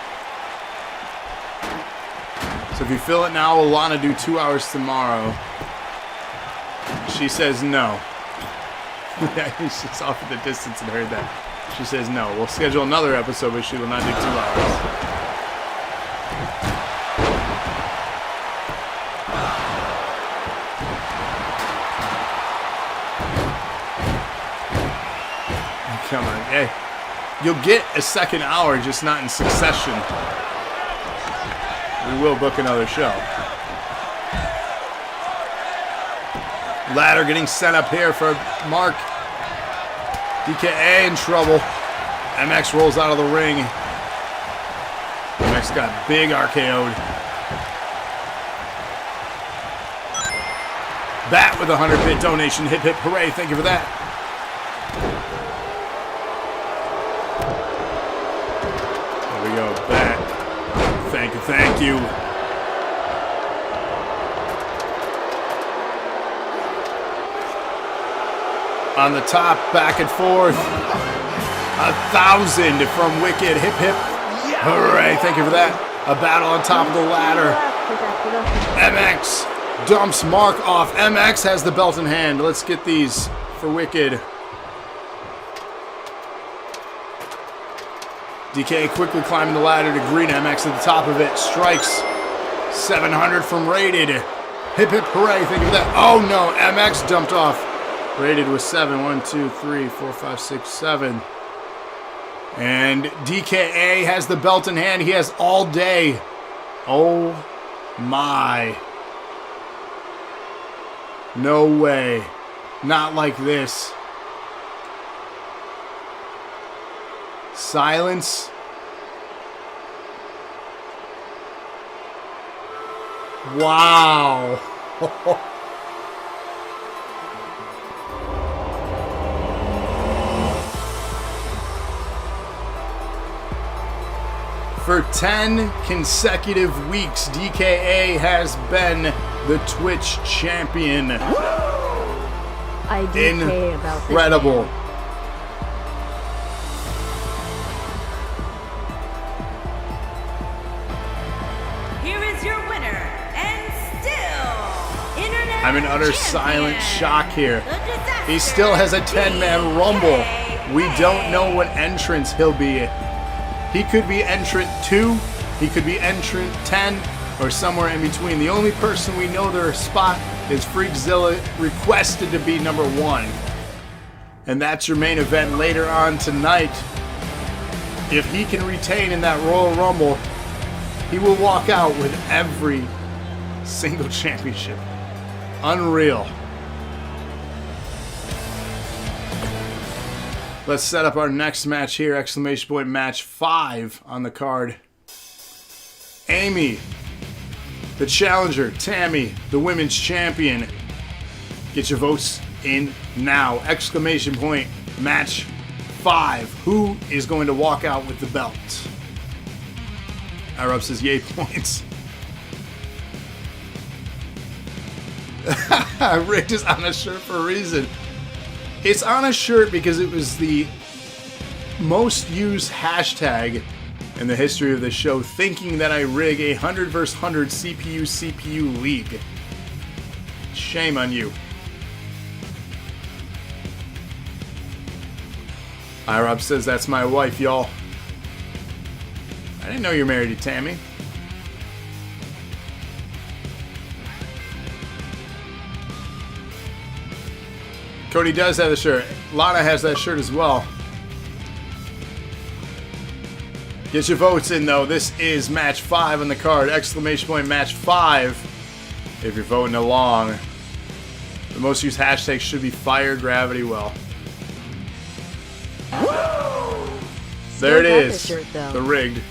So if you fill it now, will Lana do 2 hours tomorrow? She says no. Yeah, she's off at the distance and heard that. She says no. We'll schedule another episode, but she will not do 2 hours. Come on, hey. You'll get a second hour, just not in succession. We will book another show. Ladder getting set up here for Mark. DKA in trouble. MX rolls out of the ring. MX got big RKO'd. Bat with a 100-bit donation. Hip hip hooray. Thank you for that. There we go. Bat. Thank you. Thank you. On the top, back and forth. 1,000 from Wicked. Hip hip. Hooray. Thank you for that. A battle on top of the ladder. MX dumps Mark off. MX has the belt in hand. Let's get these for Wicked. DK quickly climbing the ladder to greet MX at the top of it. Strikes. 700 from Rated. Hip hip hooray. Thank you for that. Oh no. MX dumped off. Rated with 7. 1, 2, 3, 4, 5, 6, 7. And DKA has the belt in hand. He has all day. Oh my. No way. Not like this. Silence. Wow. For 10 consecutive weeks, DKA has been the Twitch champion. I do care about this. Incredible. Here is your winner, and still Internet I'm in utter champion, silent shock here. the disaster He still has a 10-man rumble. We don't know what entrance he'll be. He could be entrant 2, he could be entrant 10, or somewhere in between. The only person we know their spot is Freakzilla, requested to be number 1. And that's your main event later on tonight. If he can retain in that Royal Rumble, he will walk out with every single championship. Unreal. Let's set up our next match here. Exclamation point match 5 on the card. Amy, the challenger. Tammy, the women's champion. Get your votes in now. Exclamation point match 5. Who is going to walk out with the belt? Arab says yay points. Rick is on a shirt for a reason. It's on a shirt because it was the most used hashtag in the history of the show, thinking that I rig a 100 vs 100 CPU league. Shame on you. iRob says that's my wife, y'all. I didn't know you're married to Tammy. Cody does have the shirt. Lana has that shirt as well. Get your votes in, though. This is match 5 on the card. Exclamation point match 5. If you're voting along. The most used hashtag should be Fire Gravity Well. There it is. The rigged.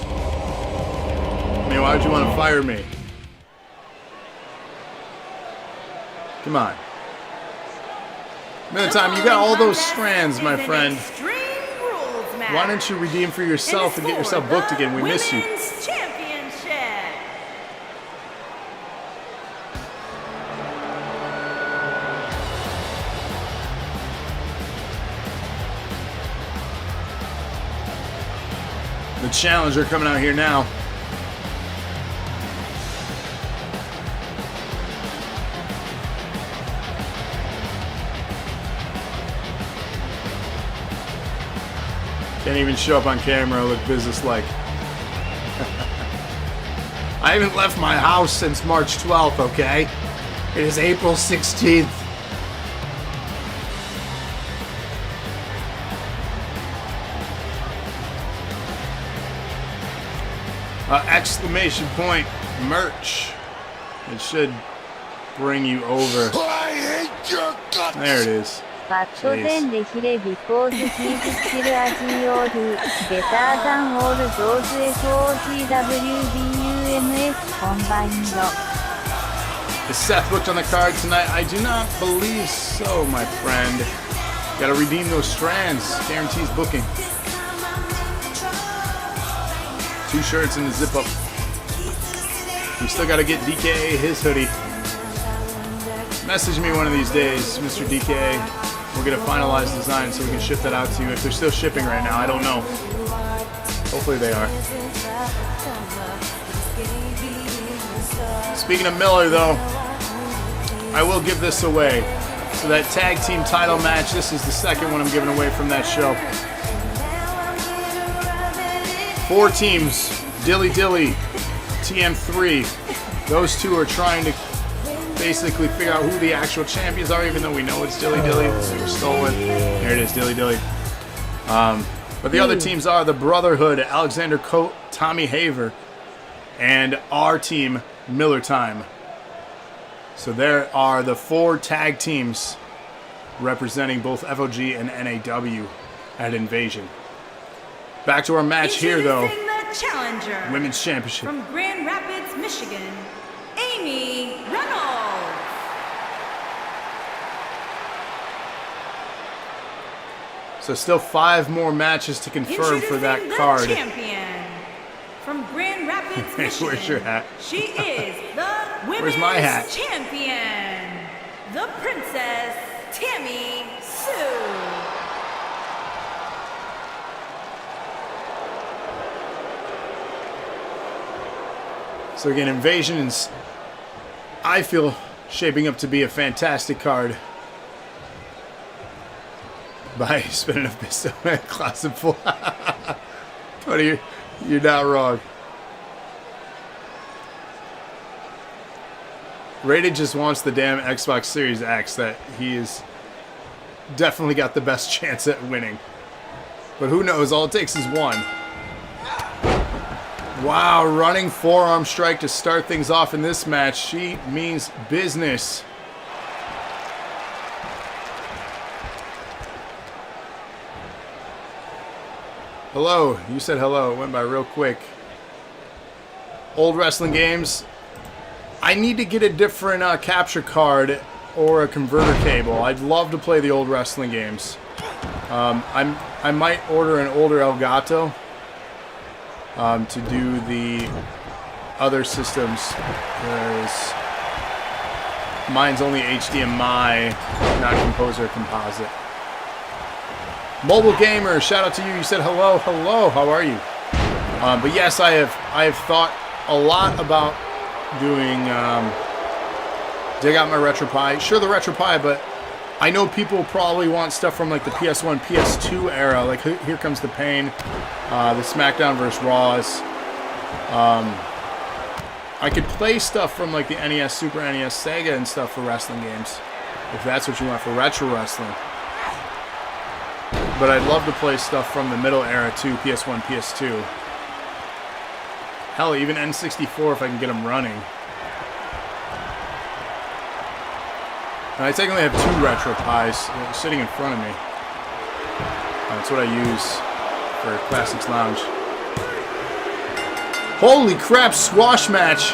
I mean, why would you want to fire me? Come on. Another time, you got all those strands, my friend. Why don't you redeem for yourself and get yourself booked again? We miss you. The challenger coming out here now. Can't even show up on camera, look businesslike. I haven't left my house since March 12th, okay? It is April 16th. Exclamation point merch. It should bring you over. I hate your guts. There it is. バットデンでヒレビコーズキープスキルアジオールベターザンオールゾーズ FOGWBUMS コンバインド Is Seth booked on the card tonight? I do not believe so, my friend. Gotta redeem those strands. Guarantees booking. 2 shirts in the zip up. We still gotta get DKA his hoodie. Message me one of these days, Mr. DKA. We'll get a finalized design so we can ship that out to you. If they're still shipping right now, I don't know. Hopefully they are. Speaking of Miller, though, I will give this away. So that tag team title match, this is the second one I'm giving away from that show. 4 teams, Dilly Dilly, TM3. Those 2 are trying to basically figure out who the actual champions are, even though we know it's Dilly Dilly. So we're stolen. There it is, Dilly Dilly. But the other teams are the Brotherhood, Alexander Coate, Tommy Haver, and our team, Miller Time. So there are the 4 tag teams representing both FOG and NAW at Invasion. Back to our match here, though. The challenger Women's Championship. from Grand Rapids, Michigan, Amy Reynolds. So still 5 more matches to confirm for that card. The champion from Grand Rapids, Michigan. Where's your hat? She is the women's my hat? champion, the Princess Tammy Sue. So again, Invasion is, I feel, shaping up to be a fantastic card. By spinning a pistol at class of 4. Tony, you're not wrong. Rated just wants the damn Xbox Series X that he is definitely got the best chance at winning. But who knows, all it takes is 1. Wow, running forearm strike to start things off in this match. She means business. Hello. You said hello. It went by real quick. Old wrestling games. I need to get a different capture card or a converter cable. I'd love to play the old wrestling games. I might order an older Elgato to do the other systems. There's Mine's only HDMI, not composer or composite. Mobile Gamer, shout out to you. You said hello, hello. How are you? But yes, I have thought a lot about doing. Dig out my RetroPie. Sure, the RetroPie, but I know people probably want stuff from like the PS1, PS2 era. Like Here Comes the Pain, the SmackDown vs. Raws. I could play stuff from like the NES, Super NES, Sega, and stuff for wrestling games, if that's what you want for retro wrestling. But I'd love to play stuff from the middle era too, PS1, PS2. Hell, even N64 if I can get them running. And I technically have 2 RetroPies sitting in front of me. That's what I use for Classics Lounge. Holy crap, squash match!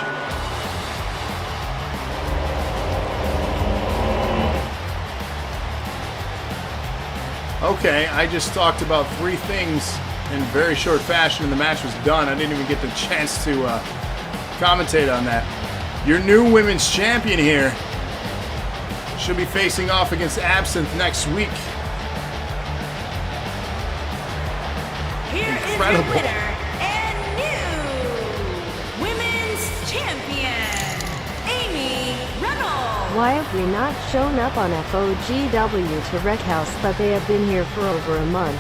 Okay, I just talked about 3 things in very short fashion and the match was done. I didn't even get the chance to commentate on that. Your new women's champion here should be facing off against Absinthe next week. Here Incredible. is your winner and new women's champion, Amy Reynolds. Why have we not shown up on FOGW to Rec House, but they have been here for over a month?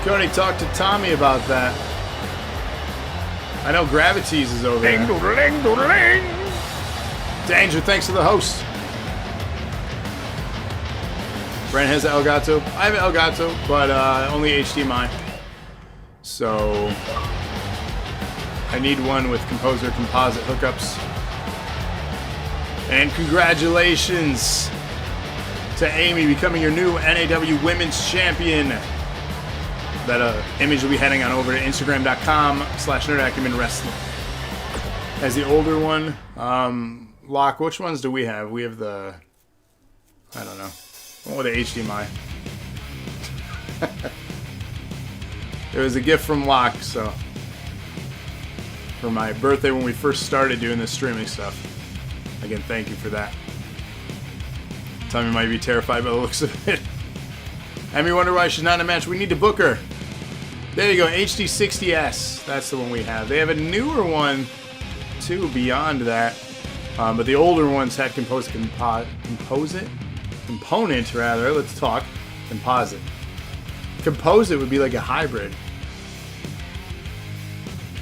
Cody, talk to Tommy about that. I know Gravities is over there. Danger, thanks to the host. Brent has Elgato. I have Elgato, but only HDMI. So I need one with composer composite hookups. And congratulations to Amy becoming your new NAW Women's Champion. That image will be heading on over to Instagram.com/NerdAcumenWrestling. As the older one, Locke, which ones do we have? We have the, I don't know, one with the HDMI. It was a gift from Locke, so for my birthday when we first started doing this streaming stuff. Again, thank you for that. Tommy might be terrified by the looks of it. Emmy wonder why she's not in a match. We need to book her. There you go, HD60S. That's the one we have. They have a newer one too beyond that. But the older ones had component rather. Let's talk. Composite. Composite would be like a hybrid.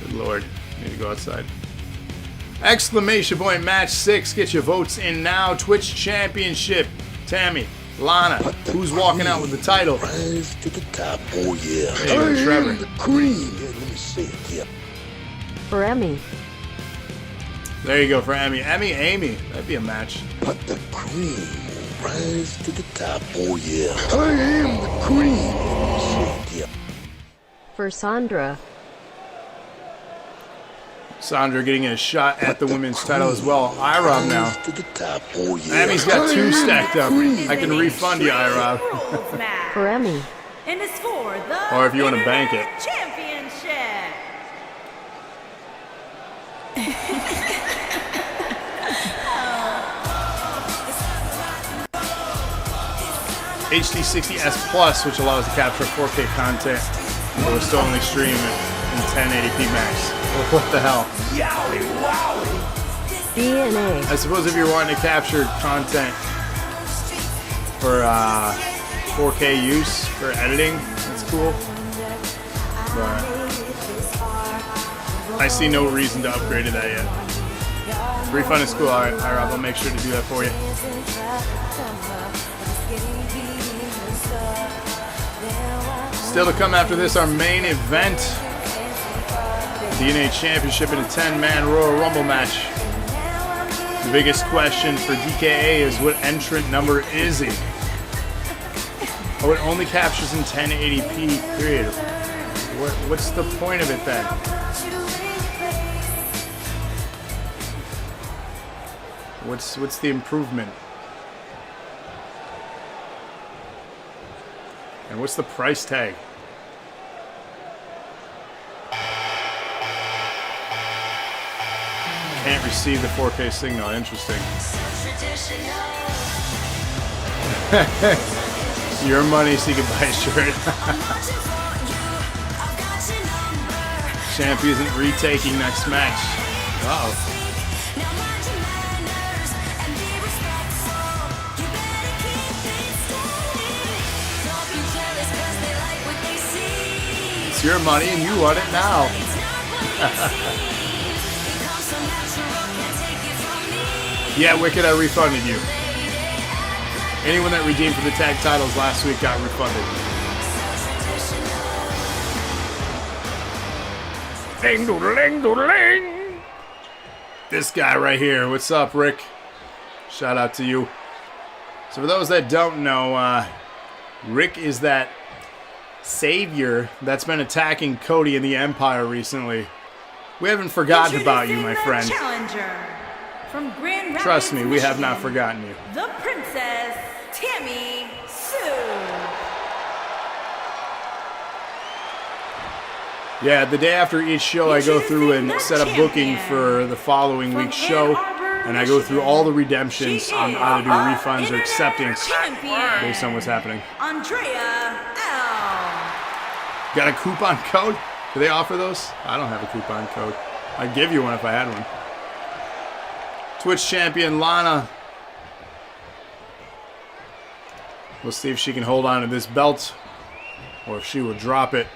Good lord. Need to go outside. Exclamation point match 6. Get your votes in now. Twitch Championship. Tammy, Lana, who's walking out with the title? Rise to the top, oh yeah. There you go, Trevor. I am the queen. Yeah, let me say it, yeah. For Emmy. There you go for Emmy. Amy. That'd be a match. But the queen will rise to the top, oh yeah. I am the queen. Yeah, let me say it, yeah. For Sandra. Sandra getting a shot at the women's title as well. IROB now. Rise to the top, oh yeah. Emmy's got 2 stacked up. I can refund you, IROB. Rules match. For Emmy. And it's for the Or if you want to bank it. Internet Championship. HD60S Plus, which allows to capture 4K content, but will still only stream in 1080p max. What the hell? DNA. I suppose if you're wanting to capture content for 4K use for editing, that's cool. But I see no reason to upgrade to that yet. Refund is cool. Alright, Rob, I'll make sure to do that for you. Still to come after this, our main event. DNA Championship in a 10-man Royal Rumble match. The biggest question for DKA is what entrant number is he? Oh, it only captures in 1080p, period. What's the point of it then? What's the improvement? And what's the price tag? Can't Can't receive the 4K signal. Interesting. Your money so you can buy a shirt. Champ isn't retaking next match. Uh-oh. It's your money and you want it now. Yeah, Wicked, I refunded you. Anyone that redeemed for the tag titles last week got refunded. Ding doodling doodling. This guy right here. What's up, Rick? Shout out to you. So for those that don't know, Rick is that savior that's been attacking Cody and the Empire recently. We haven't forgotten about you, my friend. Challenger from Grand Rapids, Trust me, we have not Michigan, forgotten you. the Princess Tammy Sue. Yeah, the day after each show, I go through and set up booking for the following week's show, and I go through all the redemptions on how to do refunds or acceptance based on what's happening. Andrea L. Got a coupon code? Do they offer those? I don't have a coupon code. I'd give you one if I had one. Twitch champion Lana. We'll see if she can hold on to this belt or if she will drop it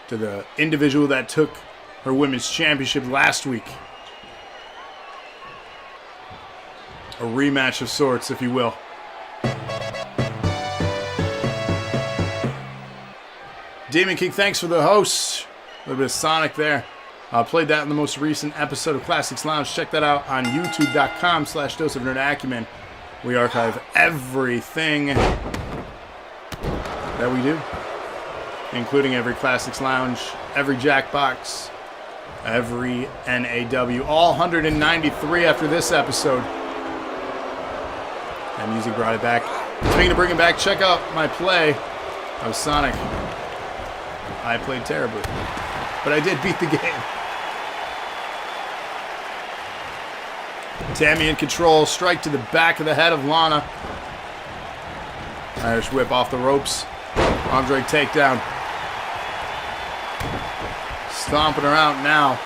to the individual that took her women's championship last week. A rematch of sorts, if you will. Demon King, thanks for the host. A little bit of Sonic there. Played that in the most recent episode of Classics Lounge. Check that out on youtube.com/doseofnerdacumen. We archive everything that we do, including every Classics Lounge, every Jackbox, every NAW, all 193 after this episode. That music brought it back. Speaking of bringing it back, check out my play of Sonic. I played terribly, but I did beat the game. Tammy in control, strike to the back of the head of Lana. Irish whip off the ropes. Andre takedown. Stomping her out now.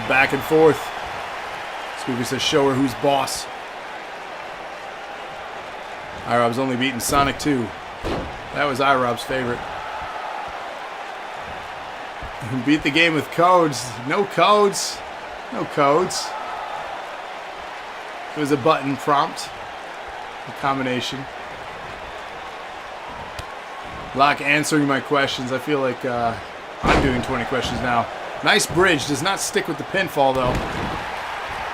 Back and forth. Scooby says, show her who's boss. iRob's only beaten Sonic 2. That was iRob's favorite. Beat the game with codes. No codes. No codes. It was a button prompt. A combination. Locke answering my questions. I feel like I'm doing 20 questions now. Nice bridge. Does not stick with the pinfall, though.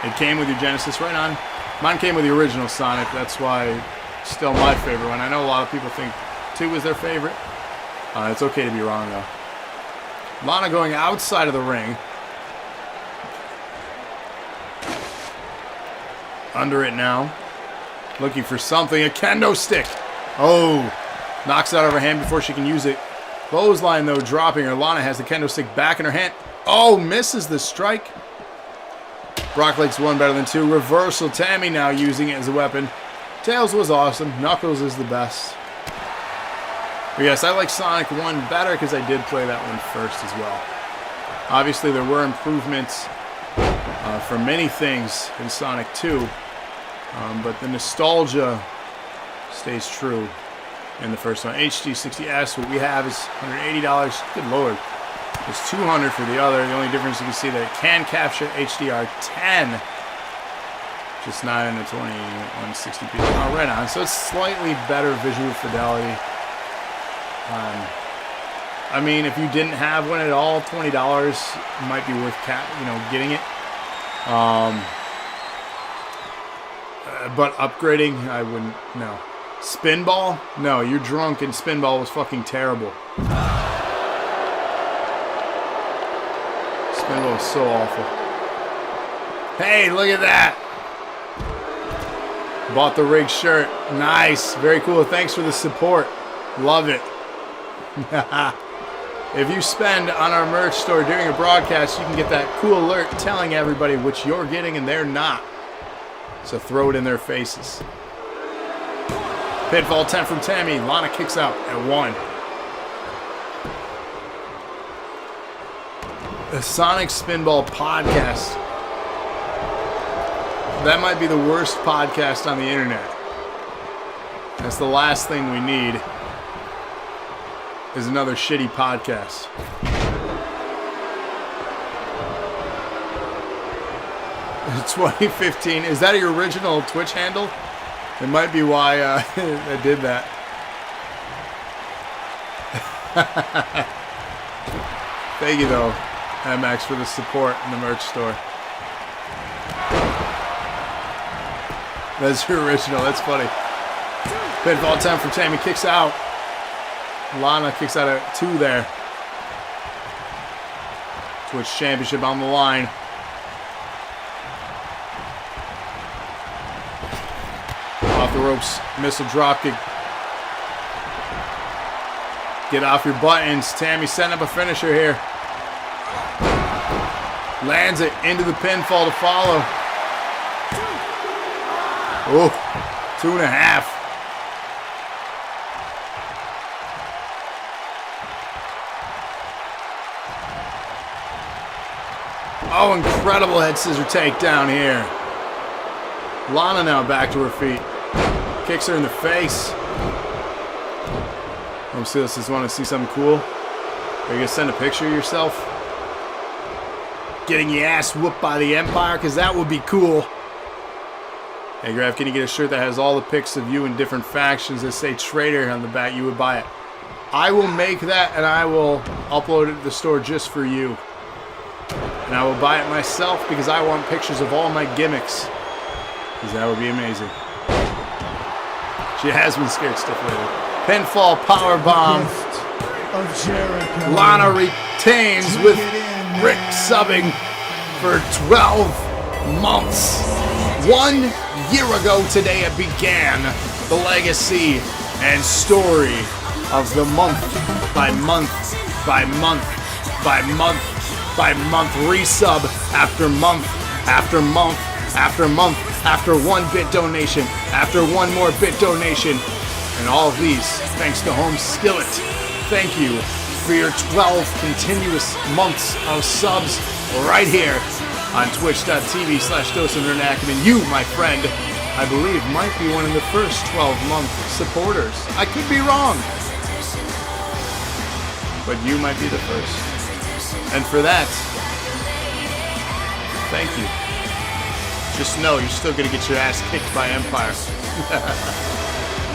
It came with your Genesis right on. Mine came with the original Sonic. That's why it's still my favorite one. I know a lot of people think 2 was their favorite. It's okay to be wrong, though. Lana going outside of the ring. Under it now. Looking for something. A kendo stick. Oh. Knocks it out of her hand before she can use it. Clothesline, though, dropping her. Lana has the kendo stick back in her hand. Oh, misses the strike. Brock likes 1 better than 2. Reversal. Tammy now using it as a weapon. Tails was awesome. Knuckles is the best. But yes, I like Sonic 1 better because I did play that one first as well. Obviously, there were improvements for many things in Sonic 2. But the nostalgia stays true in the first one. HD60S, what we have is $180. Good lord. There's $200 for the other. The only difference you can see that it can capture HDR10. Just not in the 2160p. Oh, right on. So it's slightly better visual fidelity. I mean, if you didn't have one at all, $20 might be worth getting it. But upgrading, I wouldn't. No. Spinball? No, you're drunk and Spinball was fucking terrible. Spinball was so awful. Hey, look at that! Bought the rig shirt. Nice. Very cool. Thanks for the support. Love it. If you spend on our merch store during a broadcast, you can get that cool alert telling everybody which you're getting and they're not. So throw it in their faces. Pitfall 10 from Tammy. Lana kicks out at 1. The Sonic Spinball podcast. That might be the worst podcast on the internet. That's the last thing we need. Is another shitty podcast. It's 2015. Is that your original Twitch handle? It might be why I did that. Thank you, though, MX, for the support in the merch store. That's your original. That's funny. Pinfall 10 for Tammy. Kicks out. Lana kicks out at 2 there. Twitch Championship on the line. Off the ropes. Missile dropkick. Get off your buttons. Tammy setting up a finisher here. Lands it into the pinfall to follow. Oh, 2.5. Oh, incredible head scissor takedown here. Lana now back to her feet. Kicks her in the face. Homestead just want to see something cool. Are you going to send a picture of yourself? Getting your ass whooped by the Empire? Because that would be cool. Hey, Graf, can you get a shirt that has all the pics of you in different factions that say traitor on the back? You would buy it. I will make that and I will upload it to the store just for you. And I will buy it myself because I want pictures of all my gimmicks. Because that would be amazing. She has been scared stiff lately. Pinfall powerbomb. Lana retains with Rick subbing for 12 months. 1 year ago today it began the legacy and story of the month by month by month by month by month resub after month after month after month after 1 bit donation after 1 more bit donation, and all of these thanks to Home Skillet. Thank you for your 12 continuous months of subs right here on twitch.tv/DosenRenAcumen. You, my friend, I believe might be one of the first 12-month supporters. I could be wrong, but you might be the first. And for that, thank you. Just know you're still going to get your ass kicked by Empire.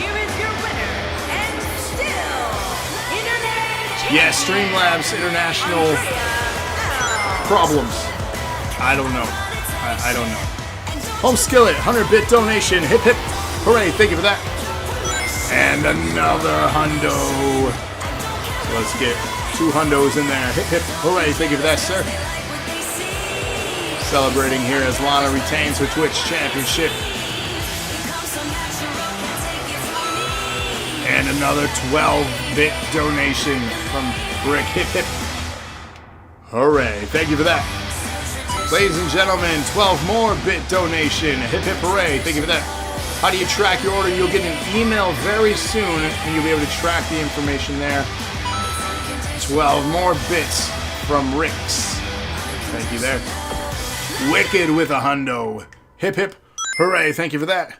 Here is your winner, and still Internet Yeah, Streamlabs International problems. I don't know. I don't know. Home Skillet, 100-bit donation. Hip hip. Hooray, thank you for that. And another hundo. So let's get 2 hundos in there. Hip hip. Hooray, thank you for that, sir. Celebrating here as Lana retains her Twitch Championship. And another 12-bit donation from Rick. Hip hip. Hooray, thank you for that. Ladies and gentlemen, 12 more bit donation. Hip hip hooray, thank you for that. How do you track your order? You'll get an email very soon and you'll be able to track the information there. 12 more bits from Rick's. Thank you there. Wicked with a hundo. Hip hip hooray, thank you for that.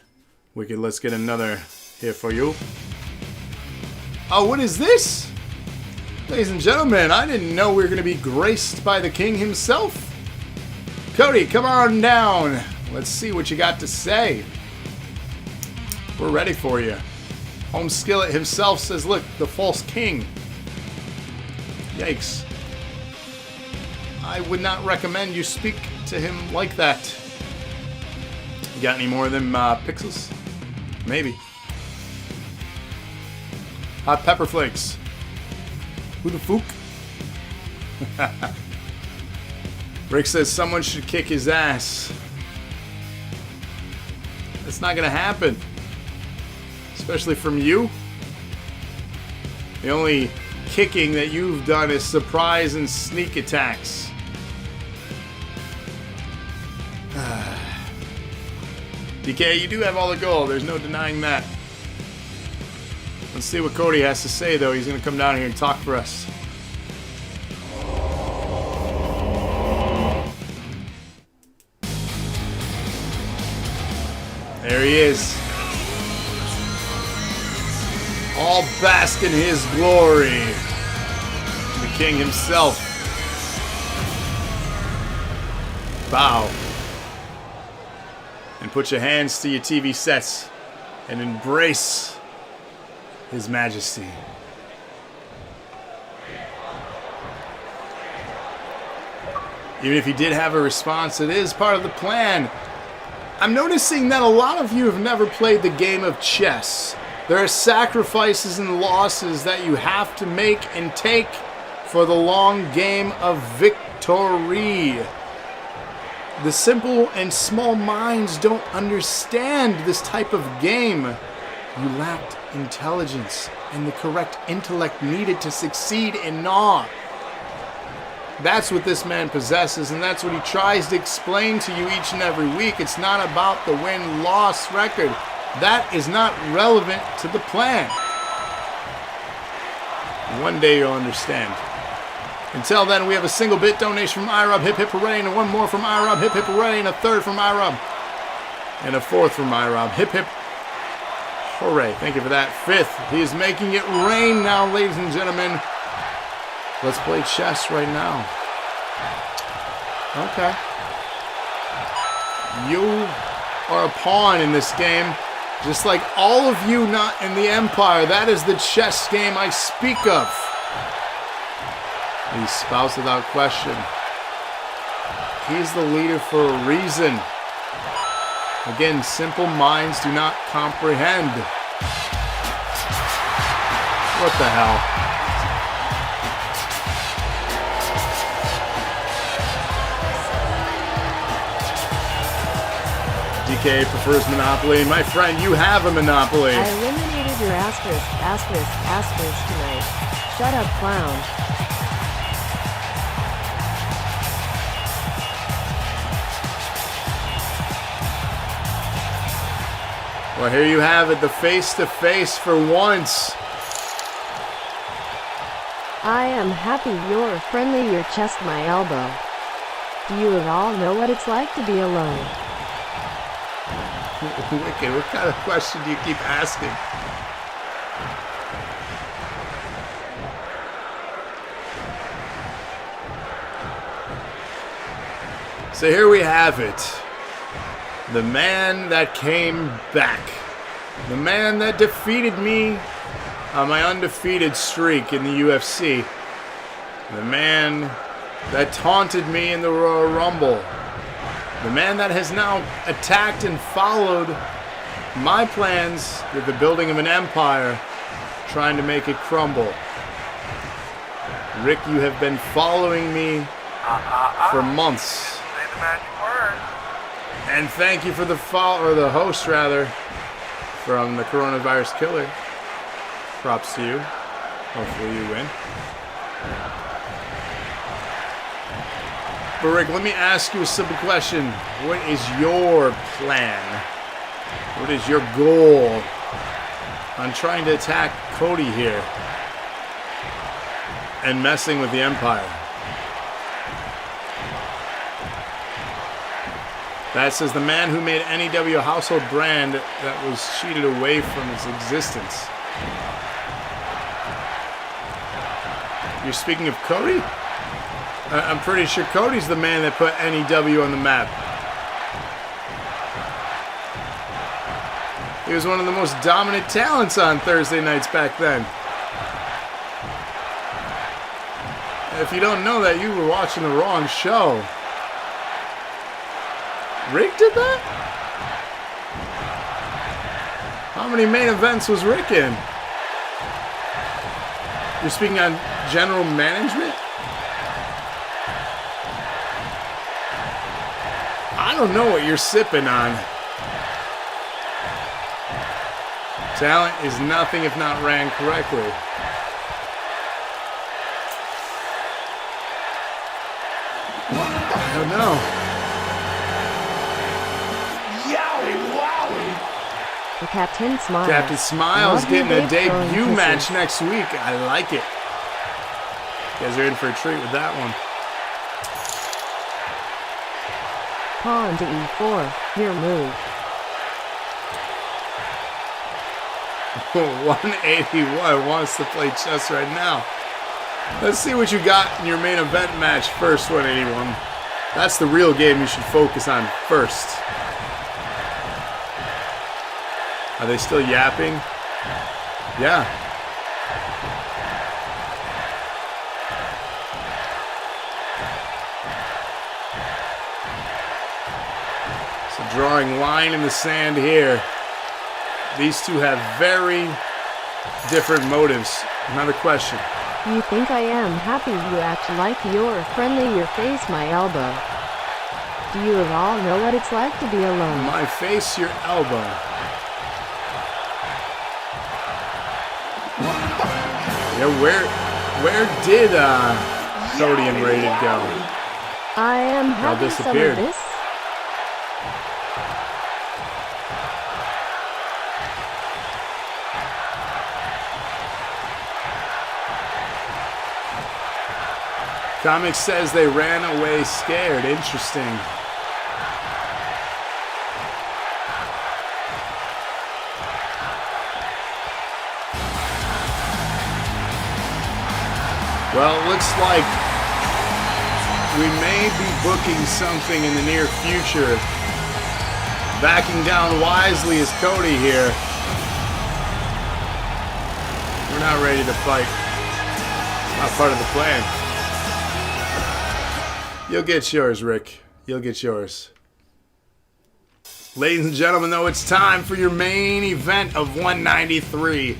Wicked, let's get another here for you. Oh, what is this? Ladies and gentlemen, I didn't know we were going to be graced by the king himself. Cody, come on down. Let's see what you got to say. We're ready for you. Home Skillet himself says, look, the false king. Yikes. I would not recommend you speak to him like that. You got any more of them pixels? Maybe. Hot pepper flakes. Who the fook? Rick says someone should kick his ass. That's not gonna happen. Especially from you. The only kicking that you've done is surprise and sneak attacks. DK, you do have all the gold. There's no denying that. Let's see what Cody has to say, though. He's going to come down here and talk for us. There he is. All bask in his glory. The king himself. Bow. And put your hands to your TV sets and embrace His Majesty. Even if he did have a response, it is part of the plan. I'm noticing that a lot of you have never played the game of chess. There are sacrifices and losses that you have to make and take for the long game of victory. The simple and small minds don't understand this type of game. You lacked intelligence and the correct intellect needed to succeed in NAW. That's what this man possesses, and that's what he tries to explain to you each and every week. It's not about the win-loss record. That is not relevant to the plan. One day you'll understand. Until then, we have a single bit donation from iRub, hip hip hooray, and one more from iRub, hip hip hooray, and a third from iRub, and a fourth from iRub, hip hip hooray. Thank you for that. Fifth, he is making it rain now, ladies and gentlemen. Let's play chess right now. Okay. You are a pawn in this game, just like all of you not in the Empire. That is the chess game I speak of. He spouts without question. He's the leader for a reason. Again, simple minds do not comprehend. What the hell? DK prefers Monopoly. My friend, you have a Monopoly. I eliminated your asterisk tonight. Shut up, clown. Well, here you have it, the face-to-face for once. I am happy you're friendly, your chest my elbow. Do you at all know what it's like to be alone? Wicked, what kind of question do you keep asking? So here we have it. The man that came back. The man that defeated me on my undefeated streak in the UFC. The man that taunted me in the Royal Rumble. The man that has now attacked and followed my plans with the building of an empire, trying to make it crumble. Rick, you have been following me for months. Say the magic word. And thank you for the the host rather, from the Coronavirus Killer. Props to you. Hopefully you win. But Rick, let me ask you a simple question. What is your plan? What is your goal on trying to attack Cody here and messing with the Empire? That says the man who made NAW a household brand that was cheated away from its existence. You're speaking of Cody? I'm pretty sure Cody's the man that put NAW on the map. He was one of the most dominant talents on Thursday nights back then. If you don't know that, you were watching the wrong show. Rick did that? How many main events was Rick in? You're speaking on general management? I don't know what you're sipping on. Talent is nothing if not ran correctly. don't know. Yowie wowie! The Captain Smiles. Captain Smiles Love you, getting a babe, throwing debut kisses. match next week. I like it. You guys are in for a treat with that one. Pawn to e4. Your move. 181 wants to play chess right now. Let's see what you got in your main event match first, 181. That's the real game you should focus on first. Are they still yapping? Yeah. So drawing line in the sand here. These two have very different motives. Another question. You think I am happy you act like you're friendly, your face my elbow. Do you at all know what it's like to be alone? My face, your elbow. Yeah, where did Cody and Rated go? I am having some of disappeared. this. Comics says they ran away scared. Interesting. Well, it looks like we may be booking something in the near future. Backing down wisely is Cody here. We're not ready to fight. Not part of the plan. You'll get yours, Rick. You'll get yours. Ladies and gentlemen, though, it's time for your main event of 193,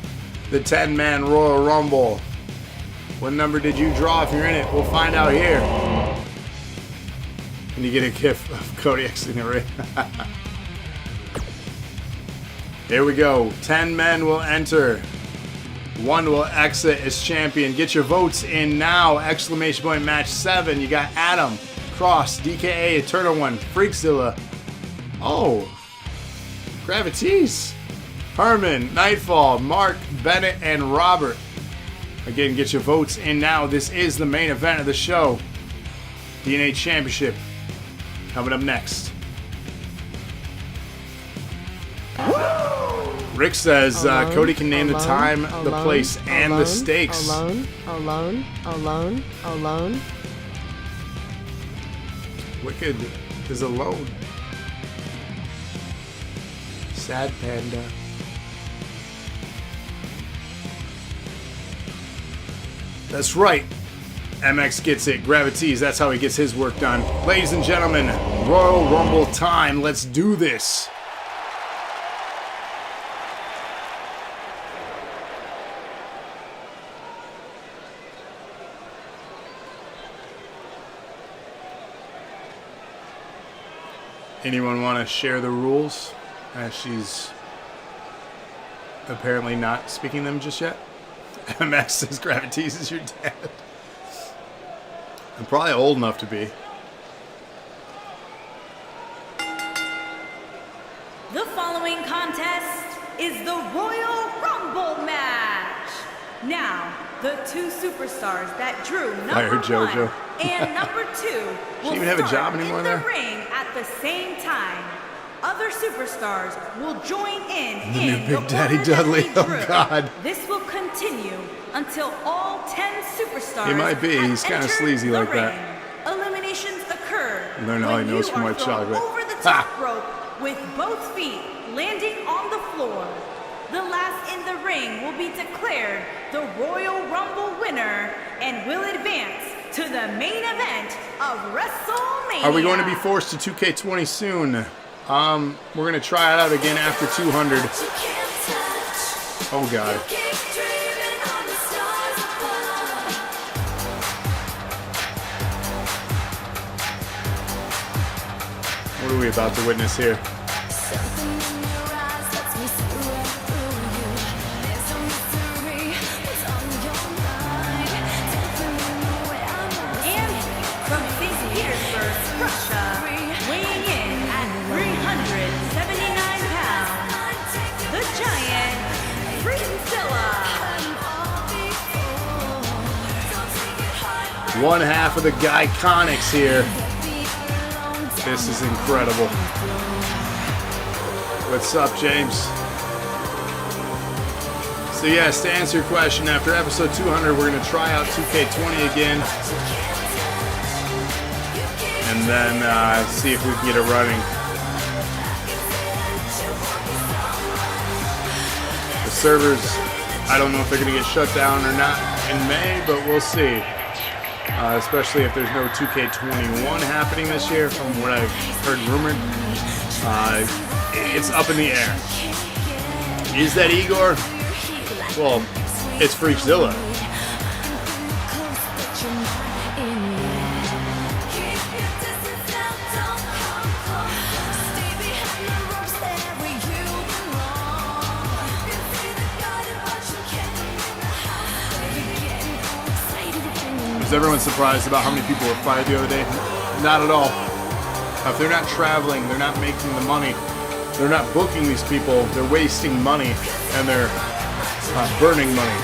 the 10-man Royal Rumble. What number did you draw if you're in it? We'll find out here. Can you get a gif of Cody exiting the ring? Here we go. 10 men will enter. 1 will exit as champion. Get your votes in now. Exclamation point match 7. You got Adam, Cross, DKA, Eternal One, Freakzilla. Oh, Gravities, Herman, Nightfall, Mark, Bennett, and Robert. Again, get your votes in now. This is the main event of the show. DNA Championship coming up next. Rick says Cody can name the time, the place, and the stakes. Alone. Wicked is alone. Sad panda. That's right. MX gets it. Gravities, that's how he gets his work done. Ladies and gentlemen, Royal Rumble time. Let's do this. Anyone want to share the rules? As she's apparently not speaking them just yet. MX says Gravities is your dad. I'm probably old enough to be. The following contest is the Royal Rumble match. Now, the two superstars that drew number JoJo. 1 and number 2 will even have a start job anymore in the there? ring at the same time. Other superstars will join in Big the Daddy order Dudley. that we Oh, drew. God. This will continue until all 10 superstars He might be. have He's kinda entered sleazy the like that. ring. Eliminations occur Learn all when he knows you from are white thrown chocolate. over the Ha! top rope with both feet landing on the floor. The last in the ring will be declared the Royal Rumble winner and will advance to the main event of WrestleMania. Are we going to be forced to 2K20 soon? We're going to try it out again after 200. Oh, God. What are we about to witness here? And from St. Petersburg, Russia, One half of the Iconics here. This is incredible. What's up, James? So yes, to answer your question, after episode 200, we're going to try out 2K20 again. And then see if we can get it running. The servers, I don't know if they're going to get shut down or not in May, but we'll see. Especially if there's no 2K21 happening this year, from what I've heard rumored. It's up in the air. Is that Igor? Well, it's Freakzilla. Was everyone surprised about how many people were fired the other day? Not at all. If they're not traveling, they're not making the money, they're not booking these people, they're wasting money, and they're burning money.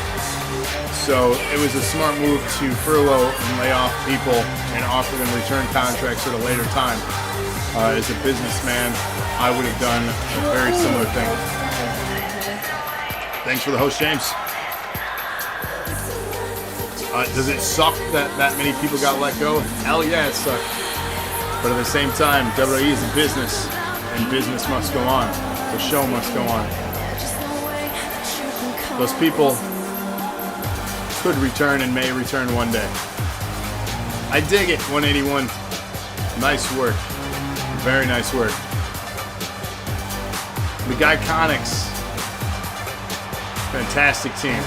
So it was a smart move to furlough and lay off people and offer them return contracts at a later time. As a businessman, I would have done a very similar thing. Thanks for the host, James. Does it suck that many people got let go? Hell yeah, it sucked. But at the same time, WWE is a business, and business must go on. The show must go on. Those people could return and may return one day. I dig it, 181. Nice work. Very nice work. The Iconics. Fantastic team.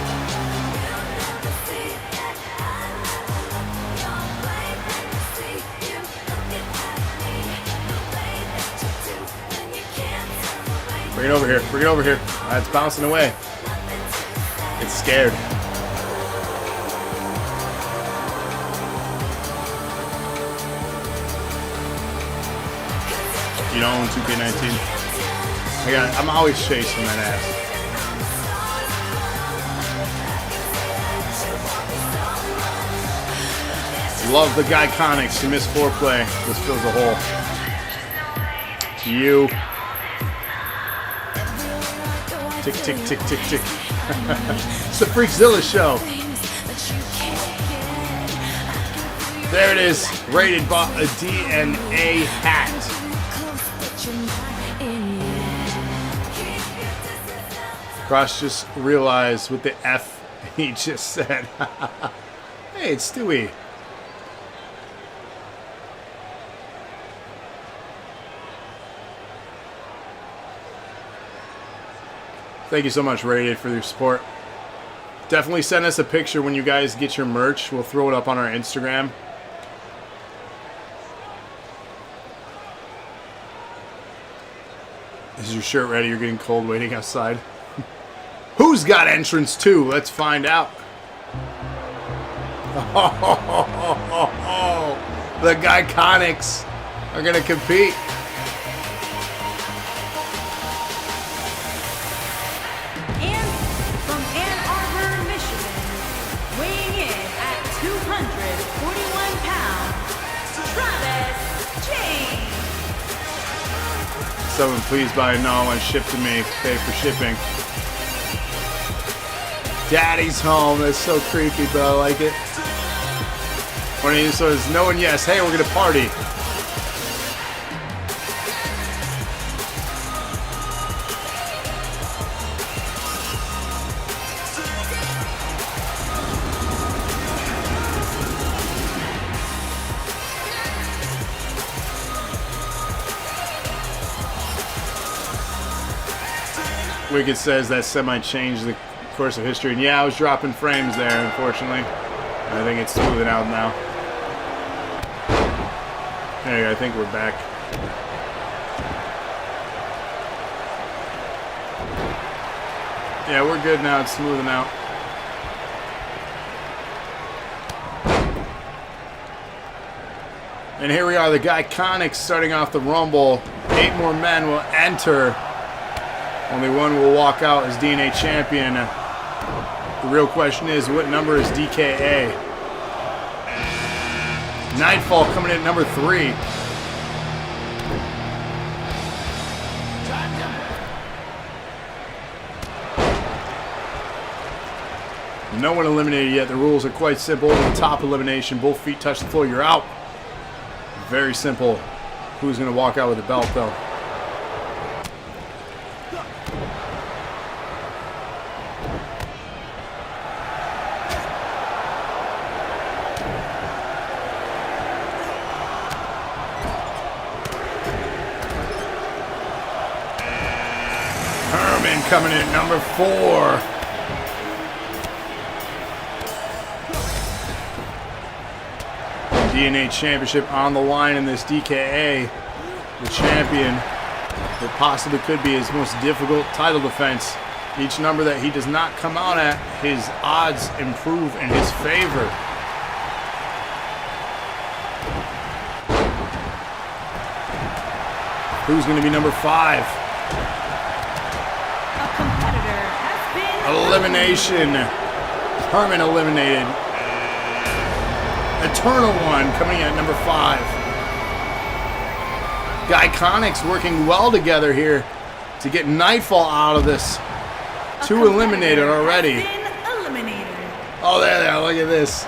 Bring it over here. Bring it over here. It's bouncing away. It's scared. You don't own 2K19? I'm always chasing that ass. Love the Iconics. You missed foreplay. This fills a hole. To you. Tick, tick, tick, tick, tick. It's the Freakzilla show. There it is. Rated bought a DNA hat. Cross just realized what the F he just said. Hey, it's Stewie. Thank you so much, Rated, for your support. Definitely send us a picture when you guys get your merch. We'll throw it up on our Instagram. Is your shirt ready? You're getting cold waiting outside. Who's got entrance too? Let's find out. The Iconics are going to compete. And from Ann Arbor, Michigan, weighing in at 241 pounds, Travis James. Someone please buy a NAW and ship to me. Pay for shipping. Daddy's home. That's so creepy, but I like it. One of you says no and yes. Hey, we're gonna party. Wicked says that semi changed the course of history, and yeah, I was dropping frames there, unfortunately. I think it's smoothing out now. There you go, I think we're back. Yeah, we're good now, it's smoothing out. And here we are, the Iconics starting off the Rumble. 8 more men will enter. Only one will walk out as DNA champion. The real question is, what number is DKA? Nightfall coming in at number 3. No one eliminated yet. The rules are quite simple. The top elimination, both feet touch the floor, you're out. Very simple. Who's going to walk out with the belt, though? Herman coming in at number 4. DNA Championship on the line in this DKA. The champion that possibly could be his most difficult title defense. Each number that he does not come out at, his odds improve in his favor. Who's going to be number 5? A competitor has been Elimination. Herman eliminated. Eternal One coming in at number 5. Guyconics working well together here to get Nightfall out of this. 2 eliminated already. Been eliminated. Oh, there, look at this.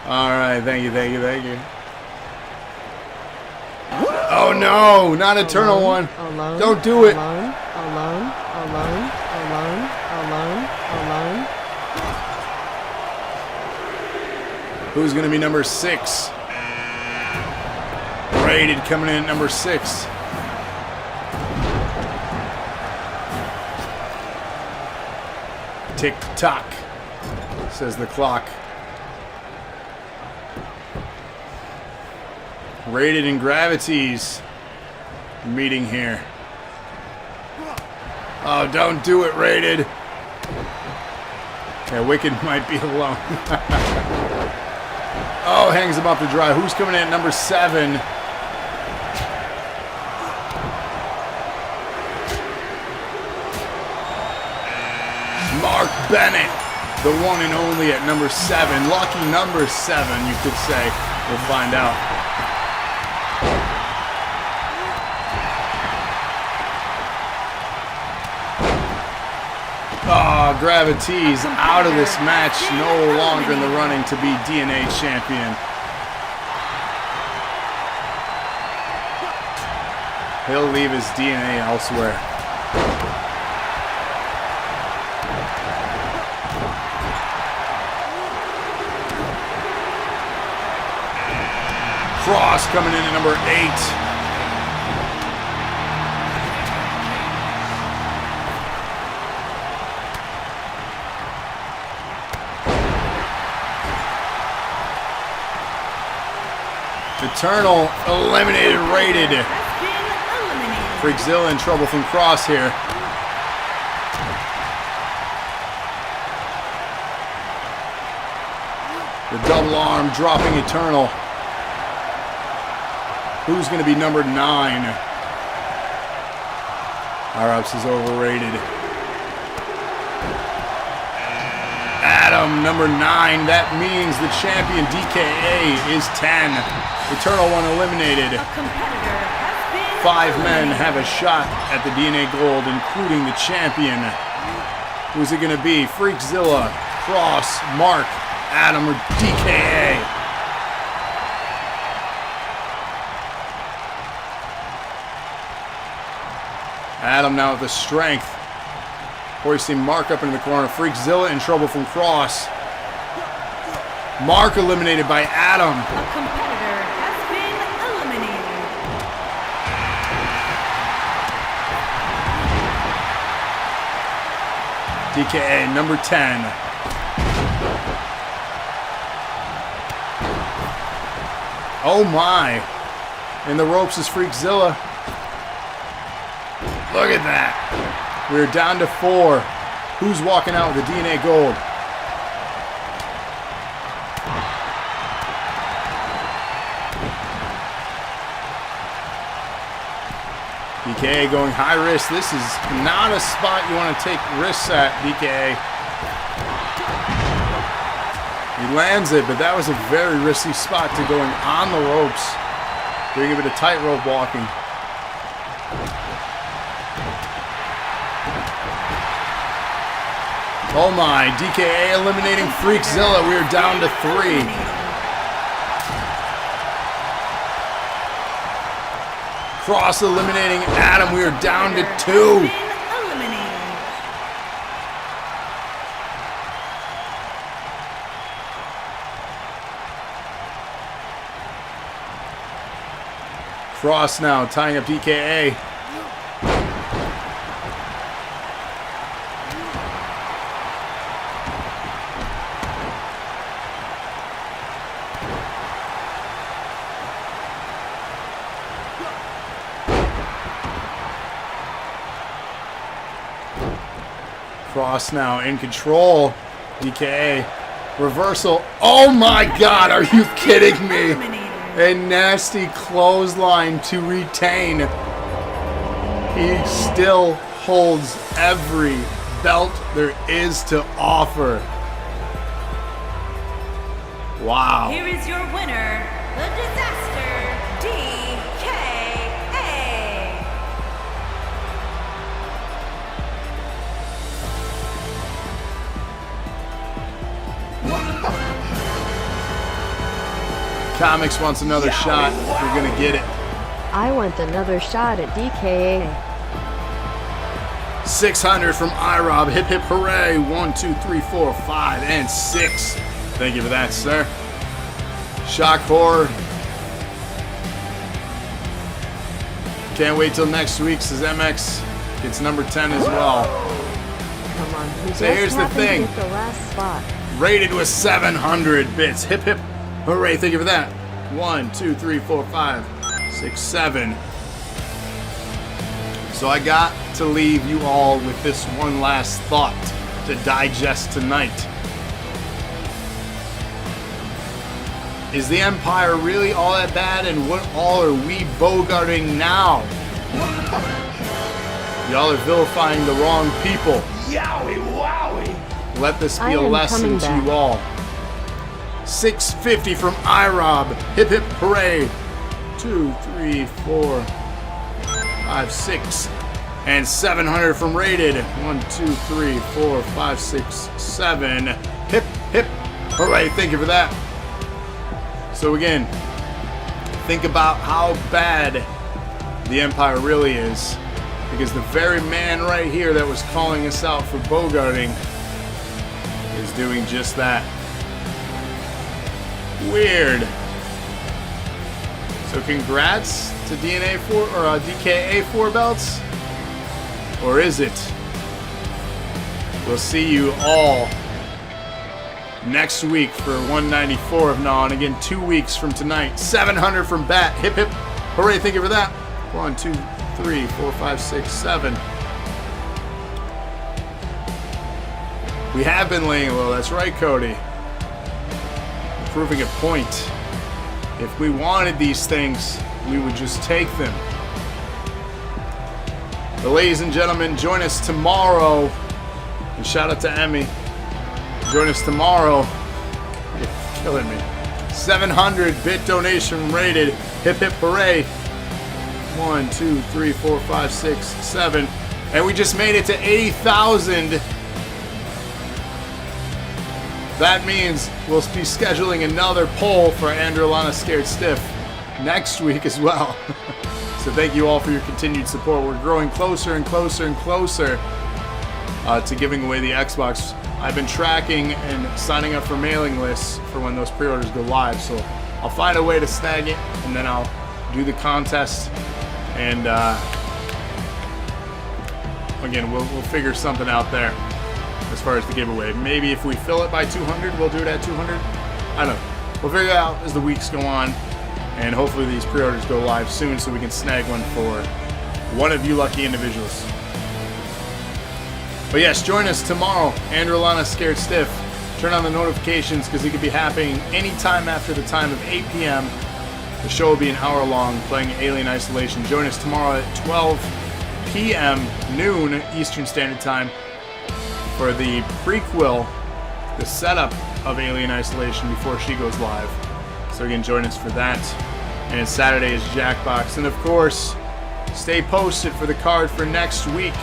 All right, thank you. Oh no, not Eternal One. Alone. Don't do it. Alone. Who's going to be number 6? Rated coming in at number 6. Tick tock, says the clock. Rated and Gravities meeting here. Oh, don't do it, Rated. Yeah, Wicked might be alone. Oh, hangs him up to dry. Who's coming in at number 7? Mark Bennett, the one and only at number 7. Lucky number 7, you could say. We'll find out. Oh, Gravity's out of this match. No longer in the running to be DNA champion. He'll leave his DNA elsewhere. Cross coming in at number 8. Eternal eliminated, Rated. Freakzilla in trouble from Cross here. The double arm dropping Eternal. Who's going to be number 9? R-Ups is overrated. Adam, number 9. That means the champion DKA is 10. Eternal One eliminated. 5 men have a shot at the DNA Gold, including the champion. Who's it going to be? Freakzilla, Cross, Mark, Adam, or DKA? Adam now with the strength. Hoisting Mark up into the corner. Freakzilla in trouble from Cross. Mark eliminated by Adam. A competitor has been eliminated. DKA number 10. Oh my. In the ropes is Freakzilla. Look at that. We're down to 4. Who's walking out with the DNA Gold? DKA going high risk. This is not a spot you want to take risks at, DKA. lands it, but that was a very risky spot to going on the ropes. Doing a bit of tightrope walking. Oh my, DKA eliminating Freakzilla. We are down to 3. Cross eliminating Adam. We are down to 2. Cross now tying up DKA. Cross now in control. DKA. Reversal. Oh my god, are you kidding me? A nasty clothesline to retain. He still holds every belt there is to offer. Wow. Here is your winner, the Disaster DKA. Comics wants another shot. We're gonna get it. I want another shot at DKA. 600 from iRob. Hip hip hooray. 1, 2, 3, 4, 5, and 6. Thank you for that, sir. Shock horror. Can't wait till next week, says MX. Gets number 10 as well. Come on, we So just here's the happened to thing. get the last spot. Rated with 700 bits. Hip hip hooray. Thank you for that. 1, 2, 3, 4, 5, 6, 7. So I got to leave you all with this one last thought to digest tonight. Is the Empire really all that bad, and what all are we bogarting now? Y'all are vilifying the wrong people. Yowie wowie! Let this be I a am lesson coming to back. you all. 650 from iRob. Hip hip hooray. 2, 3, 4, 5, 6. And 700 from Rated. 1, 2, 3, 4, 5, 6, 7. Hip hip hooray. Thank you for that. So again, think about how bad the Empire really is. Because the very man right here that was calling us out for bogarting is doing just that. Weird. So congrats to DNA 4 or DKA 4 belts, or is it? We'll see you all next week for 194 of NAW, and again 2 weeks from tonight. 700 from Bat. Hip hip hooray! Thank you for that. 1, 2, 3, 4, 5, 6, 7. We have been laying low. That's right, Cody. Proving a point. If we wanted these things, we would just take them. But ladies and gentlemen, join us tomorrow. And shout out to Emmy. Join us tomorrow. You're killing me. 700 bit donation Rated. Hip hip hooray. 1, 2, 3, 4, 5, 6, 7. And we just made it to 80,000. That means we'll be scheduling another poll for Andrew Lana Scared Stiff next week as well. So thank you all for your continued support. We're growing closer and closer and closer to giving away the Xbox. I've been tracking and signing up for mailing lists for when those pre-orders go live. So I'll find a way to snag it, and then I'll do the contest. And again, we'll figure something out there as far as the giveaway. Maybe if we fill it by 200, we'll do it at 200. I don't know. We'll figure it out as the weeks go on, and hopefully these pre-orders go live soon so we can snag one for one of you lucky individuals. But yes, join us tomorrow. Andrew Lana Scared Stiff. Turn on the notifications because it could be happening anytime after the time of 8 p.m. The show will be an hour long, playing Alien Isolation. Join us tomorrow at 12 p.m. noon Eastern Standard Time for the prequel, the setup of Alien Isolation before she goes live. So again, join us for that. And Saturday is Jackbox. And of course, stay posted for the card for next week.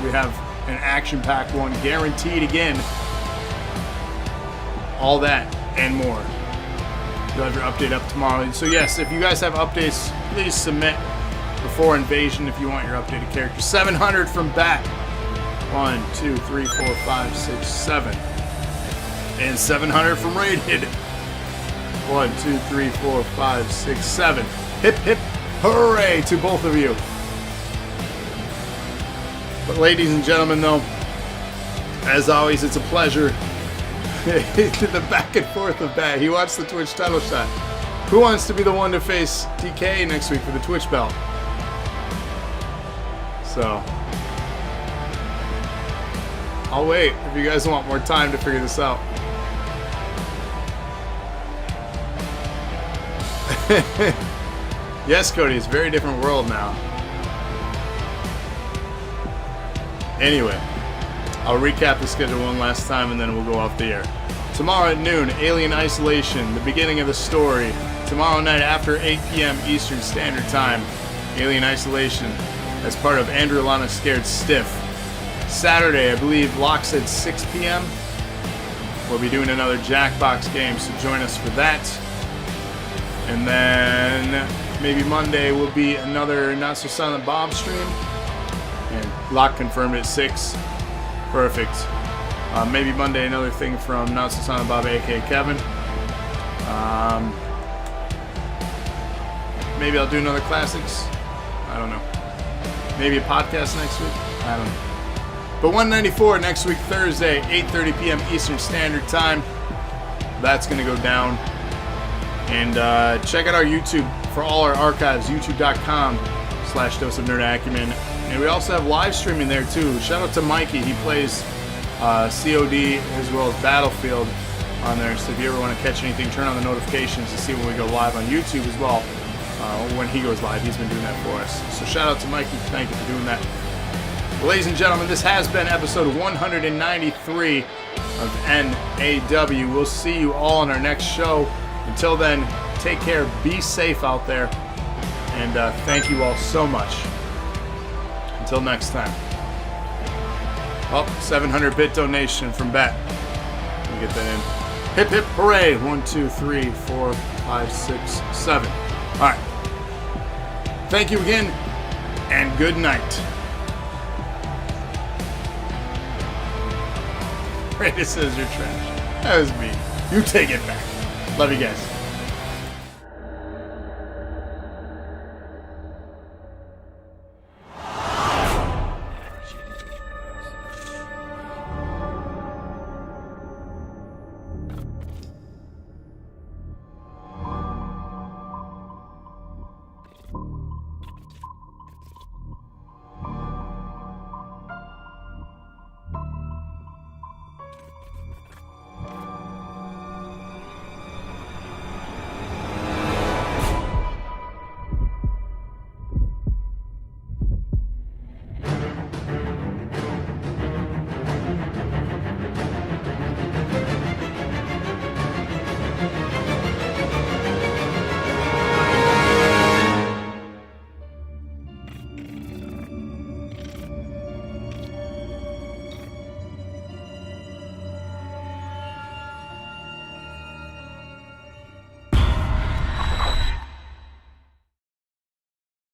We have an action-packed one guaranteed again. All that and more. You'll have your update up tomorrow. So yes, if you guys have updates, please submit before Invasion if you want your updated character. 700 from Bat. 1, 2, 3, 4, 5, 6, 7. And 700 from Rated. 1, 2, 3, 4, 5, 6, 7. Hip, hip, hooray to both of you. But ladies and gentlemen, though, as always, it's a pleasure. The back and forth of that. He wants the Twitch title shot. Who wants to be the one to face DK next week for the Twitch belt? So, I'll wait if you guys want more time to figure this out. Yes, Cody, it's a very different world now. Anyway, I'll recap the schedule one last time and then we'll go off the air. Tomorrow at noon, Alien Isolation, the beginning of the story. Tomorrow night after 8 p.m. Eastern Standard Time, Alien Isolation, as part of Andrew Lana Scared Stiff. Saturday, I believe, locks at 6 p.m. We'll be doing another Jackbox game, so join us for that. And then maybe Monday will be another Not So Silent Bob stream. And lock confirmed at 6. Perfect. Maybe Monday another thing from Not So Silent Bob, aka Kevin. Maybe I'll do another Classics. I don't know. Maybe a podcast next week. I don't know. But 194 next week, Thursday, 8:30 p.m. Eastern Standard Time. That's going to go down. And check out our YouTube for all our archives, youtube.com/Dose of Nerd Acumen. And we also have live streaming there too. Shout out to Mikey. He plays COD as well as Battlefield on there. So if you ever want to catch anything, turn on the notifications to see when we go live on YouTube as well. When he goes live, he's been doing that for us. So shout out to Mikey. Thank you for doing that. Well, ladies and gentlemen, this has been episode 193 of NAW. We'll see you all on our next show. Until then, take care, be safe out there, and thank you all so much. Until next time. Oh, 700-bit donation from Bet. Let me get that in. Hip, hip, hooray. 1, 2, 3, 4, 5, 6, 7. All right. Thank you again, and good night. Greatest says you're trash. That was me. You take it back. Love you guys.